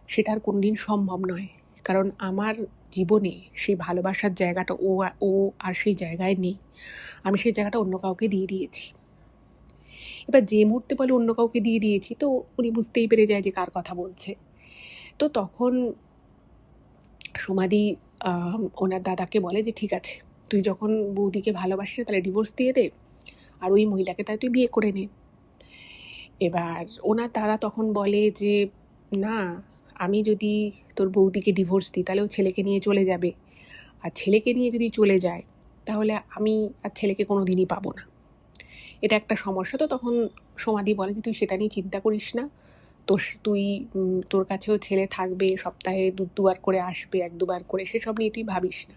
সেটা আর কোনোদিন সম্ভব নয়, কারণ আমার জীবনে সেই ভালোবাসার জায়গাটা ও আর সেই জায়গায় নেই, আমি সেই জায়গাটা অন্য কাউকে দিয়ে দিয়েছি। এবার যে মুহূর্তে বলে অন্য কাউকে দিয়ে দিয়েছি, তো উনি বুঝতেই পেরে যায় যে কার কথা বলছে। তো তখন সমাধি ওনার দাদাকে বলে যে ঠিক আছে, তুই যখন বৌদিকে ভালোবাসিস তাহলে ডিভোর্স দিয়ে দে, আর ওই মহিলাকে তাই তুই বিয়ে করে নে। এবার ওনার দাদা তখন বলে যে না, আমি যদি তোর বৌদিকে ডিভোর্স দিই তাহলে ও ছেলেকে নিয়ে চলে যাবে, আর ছেলেকে নিয়ে যদি চলে যায় তাহলে আমি আর ছেলেকে কোনো দিনই পাবো না, এটা একটা সমস্যা। তো তখন সমাধি বলে যে তুই সেটা নিয়ে চিন্তা করিস না, তোর কাছেও ছেলে থাকবে, সপ্তাহে দুবার করে আসবে, 1-2বার করে, সেসব নিয়ে তুই ভাবিস না,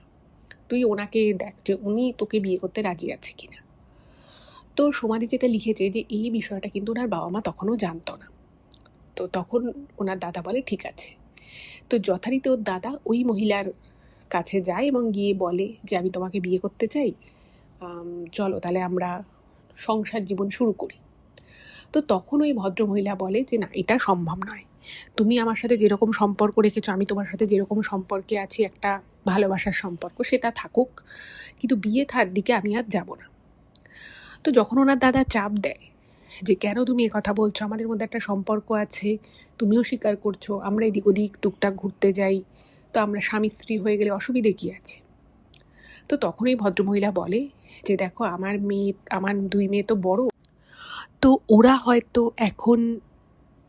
তুই ওনাকে দেখ যে উনি তোকে বিয়ে করতে রাজি আছে কিনা। তো সমাধি যেটা লিখেছে যে এই বিষয়টা কিন্তু ওনার বাবা মা তখনও জানতো না। তো তখন ওনার দাদা বলে ঠিক আছে। তো যথারীতি ওর দাদা ওই মহিলার কাছে যায় এবং গিয়ে বলে যে আমি তোমাকে বিয়ে করতে চাই, চলো তাহলে আমরা সংসার জীবন শুরু করি। তো তখন ওই ভদ্রমহিলা বলে যে না, এটা সম্ভব নয়, তুমি আমার সাথে যেরকম সম্পর্ক রেখেছো, আমি তোমার সাথে যেরকম সম্পর্কে আছি, একটা ভালোবাসার সম্পর্ক, সেটা থাকুক, কিন্তু বিয়ে থার দিকে আমি আর যাব না। তো যখন ওনার দাদা চাপ দেয় যে কেন তুমি কথা বলছো, আমাদের মধ্যে একটা সম্পর্ক আছে, তুমিও স্বীকার করছো, আমরা এদিক ওদিক টুকটাক ঘুরতে যাই, তো আমরা স্বামী স্ত্রী হয়ে গেলে অসুবিধে কী আছে। তো তখন এই ভদ্রমহিলা বলে যে দেখো, আমার 2 মেয়ে তো বড়, তো ওরা হয়তো এখন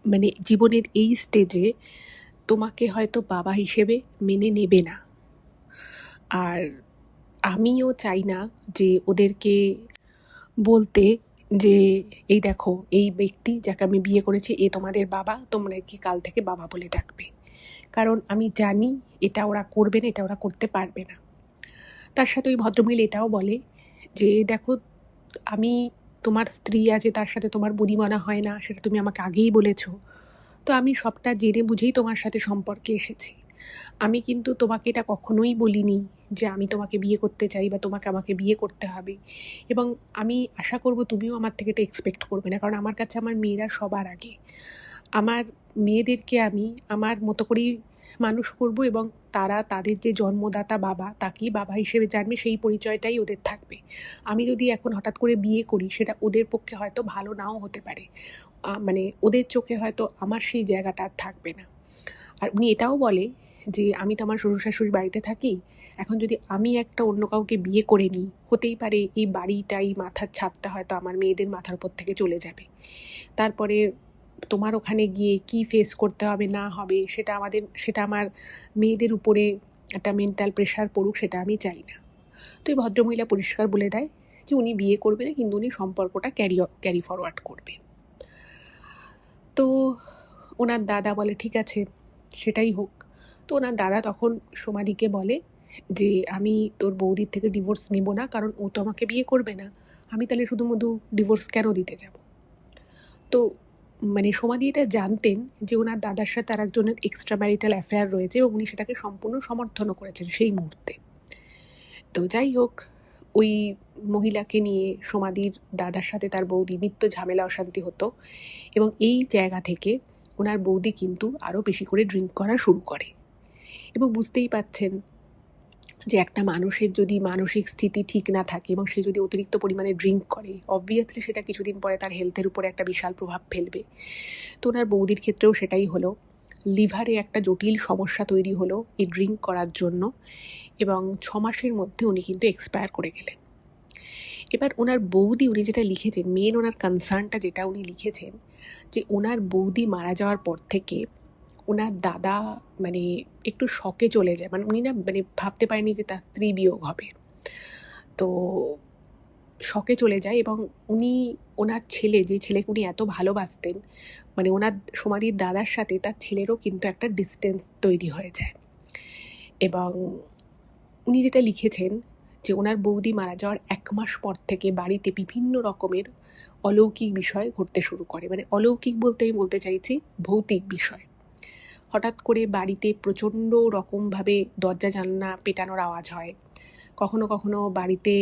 মানে জীবনের এই স্টেজে তোমাকে হয়তো বাবা হিসেবে মেনে নেবে না, আর আমিও চাই না যে ওদেরকে বলতে যে এই দেখো, এই ব্যক্তি যাকে আমি বিয়ে করেছি এ তোমাদের বাবা, তোমরা কি কাল থেকে বাবা বলে ডাকবে, কারণ আমি জানি এটা ওরা করবে না, এটা ওরা করতে পারবে না। তার সাথে ওই ভদ্রমহিলা এটাও বলে যে দেখো, আমি তোমার স্ত্রী আছে, তার সাথে তোমার বুড়িমানা হয় না, সেটা তুমি আমাকে আগেই বলেছো, তো আমি সবটা জেনে বুঝেই তোমার সাথে সম্পর্কে এসেছি। আমি কিন্তু তোমাকে এটা কখনোই বলিনি যে আমি তোমাকে বিয়ে করতে চাই বা তোমাকে আমাকে বিয়ে করতে হবে, এবং আমি আশা করব তুমিও আমার থেকে এটা এক্সপেক্ট করবে না, কারণ আমার কাছে আমার মেয়েরা সবার আগে। আমার মেয়েদেরকে আমি আমার মতো করেই মানুষ করব, এবং তারা তাদের যে জন্মদাতা বাবা তাকেই বাবা হিসেবে জানবে, সেই পরিচয়টাই ওদের থাকবে। আমি যদি এখন হঠাৎ করে বিয়ে করি, সেটা ওদের পক্ষে হয়তো ভালো নাও হতে পারে, মানে ওদের চোখে হয়তো আমার সেই জায়গাটা আর থাকবে না। আর উনি এটাও বলে যে আমি তো আমার শ্বশুর শাশুড়ির বাড়িতে থাকি, এখন যদি আমি একটা অন্য কাউকে বিয়ে করে নিই, হতেই পারে এই বাড়িটা, এই মাথার ছাদটা হয়তো আমার মেয়েদের মাথার উপর থেকে চলে যাবে, তারপরে তোমার ওখানে গিয়ে কি ফেস করতে হবে না হবে, সেটা আমার মেয়েদের উপরে একটা মেন্টাল প্রেশার পড়ুক, সেটা আমি চাই না। তো এই ভদ্রমহিলা পরিষ্কার বলে দেয় যে উনি বিয়ে করবে না, কিন্তু উনি সম্পর্কটা ক্যারি ফরওয়ার্ড করবে। তো ওনার দাদা বলে ঠিক আছে, সেটাই হোক। তো ওনার দাদা তখন সমাধিকে বলে যে আমি তোর বৌদির থেকে ডিভোর্স নেব না, কারণ ও তো আমাকে বিয়ে করবে না, আমি তাহলে শুধু ডিভোর্স কেন দিতে যাব। তো মানে সমাধি এটা জানতেন যে ওনার দাদার সাথে আর একজনের এক্সট্রা ম্যারিটাল অ্যাফেয়ার রয়েছে, এবং উনি সেটাকে সম্পূর্ণ সমর্থনও করেছেন সেই মুহূর্তে। তো যাই হোক, ওই মহিলাকে নিয়ে সমাধির দাদার সাথে তার বৌদি নিত্য ঝামেলা অশান্তি হতো, এবং এই জায়গা থেকে ওনার বৌদি কিন্তু আরও বেশি করে ড্রিঙ্ক করা শুরু করে। এবং বুঝতেই পাচ্ছেন যে একটা মানুষের যদি মানসিক স্থিতি ঠিক না থাকে এবং সে যদি অতিরিক্ত পরিমাণে ড্রিঙ্ক করে, অবভিয়াসলি সেটা কিছুদিন পরে তার হেলথের উপরে একটা বিশাল প্রভাব ফেলবে। তো ওনার বৌদির ক্ষেত্রেও সেটাই হলো, লিভারে একটা জটিল সমস্যা তৈরি হলো এই ড্রিঙ্ক করার জন্য, এবং 6 মাসের মধ্যে উনি কিন্তু এক্সপায়ার করে গেলেন। এবার ওনার বৌদি, উনি যেটা লিখেছেন, মেন ওনার কনসার্নটা যেটা উনি লিখেছেন, যে ওনার বৌদি মারা যাওয়ার পর থেকে ওনার দাদা মানে একটু শকে চলে যায়, মানে উনি না মানে ভাবতে পারেনি যে তার স্ত্রী বিয়োগ হবে। তো শকে চলে যায় এবং উনি ওনার ছেলে, যে ছেলেকে উনি এত ভালোবাসতেন, মানে ওনার সমাধির দাদার সাথে তার ছেলেরও কিন্তু একটা ডিস্টেন্স তৈরি হয়ে যায়। এবং উনি যেটা লিখেছেন যে ওনার বৌদি মারা যাওয়ার 1 মাস পর থেকে বাড়িতে বিভিন্ন রকমের অলৌকিক বিষয় ঘটতে শুরু করে। মানে অলৌকিক বলতে আমি বলতে চাইছি ভৌতিক বিষয়। হঠাৎ করে বাড়িতে প্রচণ্ড রকমভাবে দরজা জানলা পেটানোর আওয়াজ হয়। কখনো কখনো বাড়িতে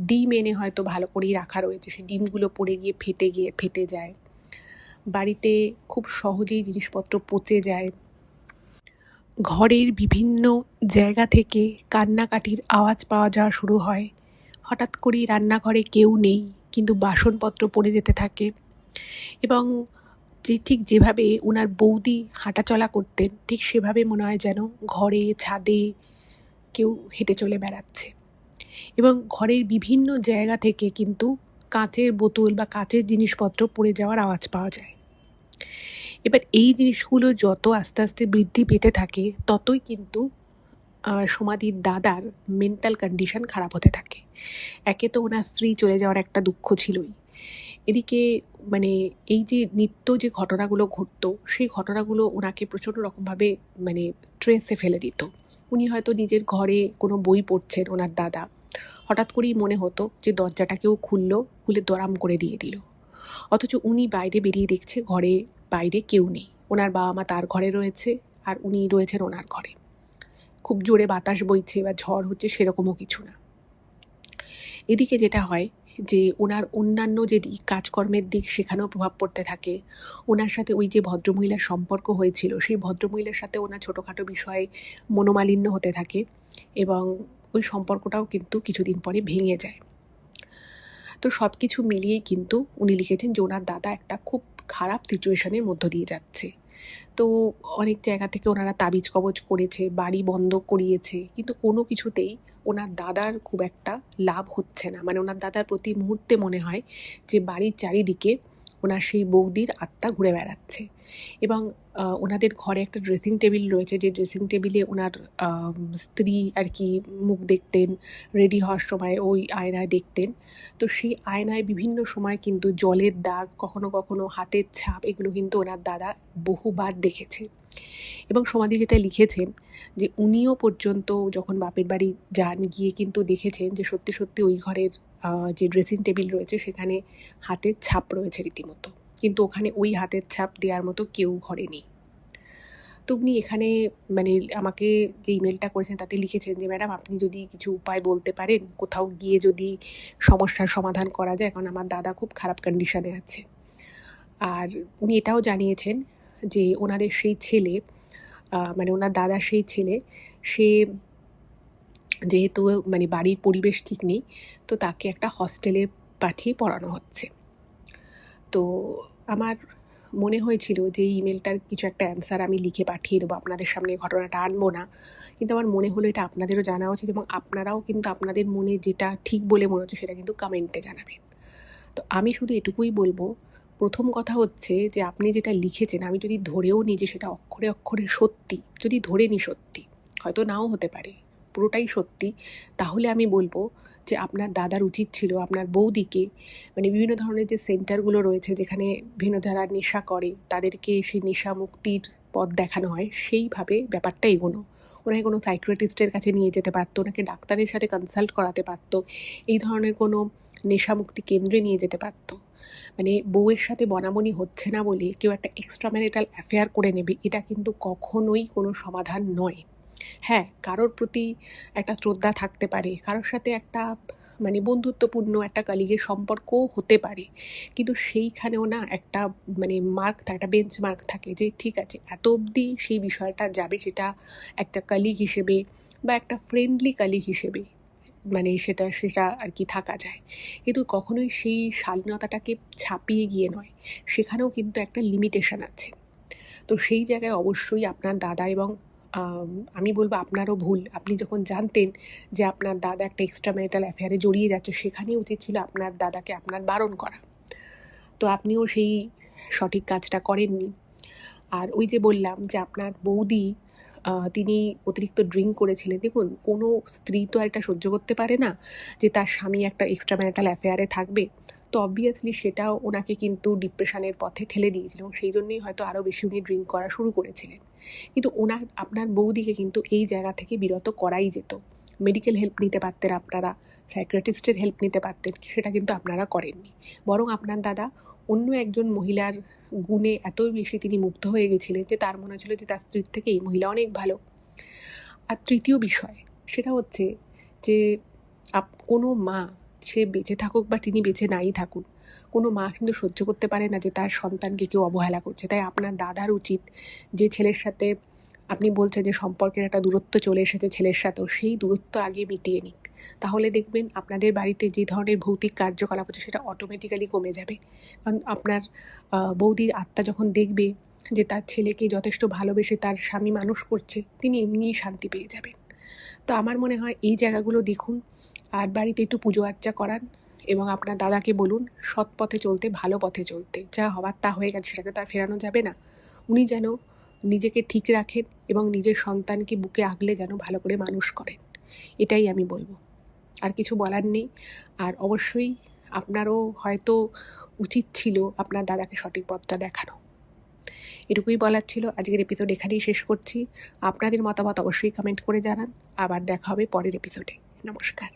ডিম এনে হয়তো ভালো করেই রাখা রয়েছে, সেই ডিমগুলো পড়ে গিয়ে ফেটে যায়। বাড়িতে খুব সহজেই জিনিসপত্র পচে যায়। ঘরের বিভিন্ন জায়গা থেকে কান্নাকাটির আওয়াজ পাওয়া যাওয়া শুরু হয়। হঠাৎ করেই রান্নাঘরে কেউ নেই, কিন্তু বাসনপত্র পড়ে যেতে থাকে। এবং ঠিক যেভাবে ওনার বৌদি হাঁটাচলা করতেন, ঠিক সেভাবে মনে হয় যেন ঘরে ছাদে কেউ হেঁটে চলে বেড়াচ্ছে। এবং ঘরের বিভিন্ন জায়গা থেকে কিন্তু কাঁচের বোতল বা কাঁচের জিনিসপত্র পড়ে যাওয়ার আওয়াজ পাওয়া যায়। এবার এই জিনিসগুলো যত আস্তে আস্তে বৃদ্ধি পেতে থাকে, ততই কিন্তু সমাধির দাদার মেন্টাল কন্ডিশন খারাপ হতে থাকে। একে তো ওনার স্ত্রী চলে যাওয়ার একটা দুঃখ ছিলই, এদিকে মানে এই যে নিত্য যে ঘটনাগুলো ঘটতো, সেই ঘটনাগুলো ওনাকে প্রচণ্ড রকমভাবে মানে ট্রেসে ফেলে দিত। উনি হয়তো নিজের ঘরে কোনো বই পড়ছেন, ওনার দাদা হঠাৎ করেই মনে হতো যে দরজাটা কেউ খুলে দরাম করে দিয়ে দিল। অথচ উনি বাইরে বেরিয়ে দেখছে ঘরে বাইরে কেউ নেই, ওনার বাবা মা তার ঘরে রয়েছে আর উনি রয়েছেন ওনার ঘরে। খুব জোরে বাতাস বইছে বা ঝড় হচ্ছে সেরকমও কিছু না। এদিকে যেটা হয় যে ওনার অন্যান্য যে দিক, কাজকর্মের দিক, সেখানেও প্রভাব পড়তে থাকে। ওনার সাথে ওই যে ভদ্রমহিলার সম্পর্ক হয়েছিল, সেই ভদ্রমহিলার সাথে ওনার ছোটোখাটো বিষয়ে মনোমালিন্য হতে থাকে এবং ওই সম্পর্কটাও কিন্তু কিছুদিন পরে ভেঙে যায়। তো সব কিছু মিলিয়েই কিন্তু উনি লিখেছেন যে ওনার দাদা একটা খুব খারাপ সিচুয়েশনের মধ্য দিয়ে যাচ্ছে। তো অনেক জায়গা থেকে ওনারা তাবিজ কবজ করেছে, বাড়ি বন্ধ করিয়েছে, কিন্তু কোনো কিছুতেই ওনার দাদার খুব একটা লাভ হচ্ছে না। মানে ওনার দাদার প্রতি মুহূর্তে মনে হয় যে বাড়ির চারিদিকে ওনার সেই বৌদির আত্মা ঘুরে বেড়াচ্ছে। এবং ওনাদের ঘরে একটা ড্রেসিং টেবিল রয়েছে, যে ড্রেসিং টেবিলে ওনার স্ত্রী আর কি মুখ দেখতেন, রেডি হওয়ার সময় ওই আয়নায় দেখতেন। তো সেই আয়নায় বিভিন্ন সময় কিন্তু জলের দাগ, কখনো কখনো হাতের ছাপ, এগুলো কিন্তু ওনার দাদা বহুবার দেখেছে। এবং সমাধি যেটা লিখেছেন যে উনিও পর্যন্ত যখন বাপের বাড়ি যান, গিয়ে কিন্তু দেখেছেন যে সত্যি সত্যি ওই ঘরের যে ড্রেসিং টেবিল রয়েছে সেখানে হাতের ছাপ রয়েছে রীতিমতো, কিন্তু ওখানে ওই হাতের ছাপ দেওয়ার মতো কেউ ঘরে নেই। তো উনি এখানে মানে আমাকে যে ইমেলটা করেছেন তাতে লিখেছেন যে ম্যাডাম, আপনি যদি কিছু উপায় বলতে পারেন, কোথাও গিয়ে যদি সমস্যার সমাধান করা যায়, কারণ আমার দাদা খুব খারাপ কন্ডিশনে আছে। আর উনি এটাও জানিয়েছেন যে ওনাদের সেই ছেলে, মানে ওনার দাদার সেই ছেলে, সে যেহেতু মানে বাড়ির পরিবেশ ঠিক নেই, তো তাকে একটা হস্টেলে পাঠিয়ে পড়ানো হচ্ছে। তো আমার মনে হয়েছিল যে এই ইমেলটার কিছু একটা অ্যান্সার আমি লিখে পাঠিয়ে দেবো, আপনাদের সামনে ঘটনাটা আনবো না, কিন্তু আমার মনে হলো এটা আপনাদেরও জানা উচিত এবং আপনারাও কিন্তু আপনাদের মনে যেটা ঠিক বলে মনে হচ্ছে সেটা কিন্তু কমেন্টে জানাবেন। তো আমি শুধু এটুকুই বলবো, প্রথম কথা হচ্ছে যে আপনি যেটা লিখেছেন, আমি যদি ধরেও নিই যে সেটা অক্ষরে অক্ষরে সত্যি, যদি ধরে নিই সত্যি, হয়তো নাও হতে পারে পুরোটাই সত্যি, তাহলে আমি বলবো যে আপনার দাদার উচিত ছিল আপনার বৌদিকে, মানে বিভিন্ন ধরনের যে সেন্টারগুলো রয়েছে যেখানে বিভিন্ন যারা নেশা করে তাদেরকে সেই নেশা মুক্তির পথ দেখানো হয়, সেইভাবে ব্যাপারটা এগোনো। ওনাকে কোনো সাইকিয়াট্রিস্টের কাছে নিয়ে যেতে পারতো, ওনাকে ডাক্তারের সাথে কনসাল্ট করাতে পারতো, এই ধরনের কোনো নেশামুক্তি কেন্দ্রে নিয়ে যেতে পারতো। মানে বউয়ের সাথে বনাবনি হচ্ছে না বলে কেউ একটা এক্সট্রা ম্যারিটাল অ্যাফেয়ার করে নেবে, এটা কিন্তু কখনোই কোনো সমাধান নয়। হ্যাঁ, কারোর প্রতি একটা শ্রদ্ধা থাকতে পারে, কারোর সাথে একটা মানে বন্ধুত্বপূর্ণ একটা কলিগের সম্পর্কও হতে পারে, কিন্তু সেইখানেও না একটা মানে মার্ক থাকে, একটা বেঞ্চ মার্ক থাকে যে ঠিক আছে এত অবধি সেই বিষয়টা যাবে, সেটা একটা কলিগ হিসেবে বা একটা ফ্রেন্ডলি কলিগ হিসেবে মানে সেটা আর কি থাকা যায়, কিন্তু কখনোই সেই শালীনতাটাকে ছাপিয়ে গিয়ে নয়, সেখানেও কিন্তু একটা লিমিটেশন আছে। তো সেই জায়গায় অবশ্যই আপনার দাদা এবং আমি বলবো আপনারও ভুল, আপনি যখন জানতেন যে আপনার দাদা একটা এক্সট্রা ম্যারিটাল অ্যাফেয়ারে জড়িয়ে যাচ্ছে, সেখানেই উচিত ছিল আপনার দাদাকে আপনার বারণ করা। তো আপনিও সেই সঠিক কাজটা করেননি। আর ওই যে বললাম যে আপনার বৌদি তিনি অতিরিক্ত ড্রিঙ্ক করেছিলেন। দেখুন, কোনো স্ত্রী তো আর এটা সহ্য করতে পারে না যে তার স্বামী একটা এক্সট্রা ম্যারিটাল অ্যাফেয়ারে থাকবে। তো অবভিয়াসলি সেটাও ওনাকে কিন্তু ডিপ্রেশনের পথে ঠেলে দিয়েছিল এবং সেই জন্যই হয়তো আরও বেশি উনি ড্রিঙ্ক করা শুরু করেছিলেন। কিন্তু আপনার বৌদিকে কিন্তু এই জায়গা থেকে বিরত করাই যেত। মেডিকেল হেল্প নিতে পারতেন আপনারা, সাইকিয়াট্রিস্টের হেল্প নিতে পারতেন, সেটা কিন্তু আপনারা করেননি। বরং আপনার দাদা অন্য একজন মহিলার গুণে এতই বেশি তিনি মুগ্ধ হয়ে গেছিলেন যে তার মনে হচ্ছিল যে তার স্ত্রীর থেকে এই মহিলা অনেক ভালো। আর তৃতীয় বিষয় সেটা হচ্ছে যে কোনো মা, সে বেঁচে থাকুক বা তিনি বেঁচে নাই থাকুন, কোনো মা কিন্তু সহ্য করতে পারে না যে তার সন্তানকে কেউ অবহেলা করছে। তাই আপনার দাদার উচিত যে ছেলের সাথে আপনি বলছেন যে সম্পর্কের একটা দূরত্ব চলে এসেছে ছেলের সাথেও, সেই দূরত্ব আগে মিটিয়ে নিক। তাহলে দেখবেন আপনাদের বাড়িতে যে ধরনের ভৌতিক কার্যকলাপ হচ্ছে সেটা অটোমেটিক্যালি কমে যাবে। কারণ আপনার বৌদির আত্মা যখন দেখবে যে তার ছেলেকে যথেষ্ট ভালোবেসে তার স্বামী মানুষ করছে, তিনি এমনিই শান্তি পেয়ে যাবেন। তো আমার মনে হয় এই জায়গাগুলো দেখুন, আর বাড়িতে একটু পুজো আর্চা করান এবং আপনার দাদাকে বলুন সৎ পথে চলতে, ভালো পথে চলতে। যা হওয়ার তা হয়ে গেছে, সেটাকে তো আর ফেরানো যাবে না। উনি যেন নিজেকে ঠিক রাখেন এবং নিজের সন্তানকে বুকে আগলে যেন ভালো করে মানুষ করেন, এটাই আমি বলবো। আর কিছু বলার নেই। আর অবশ্যই আপনারও হয়তো উচিত ছিল আপনার দাদাকে সঠিক পথটা দেখানো। এটুকুই বলার ছিল। আজকের এপিসোড এখানেই শেষ করছি। আপনাদের মতামত অবশ্যই কমেন্ট করে জানান। আবার দেখা হবে পরের এপিসোডে। নমস্কার।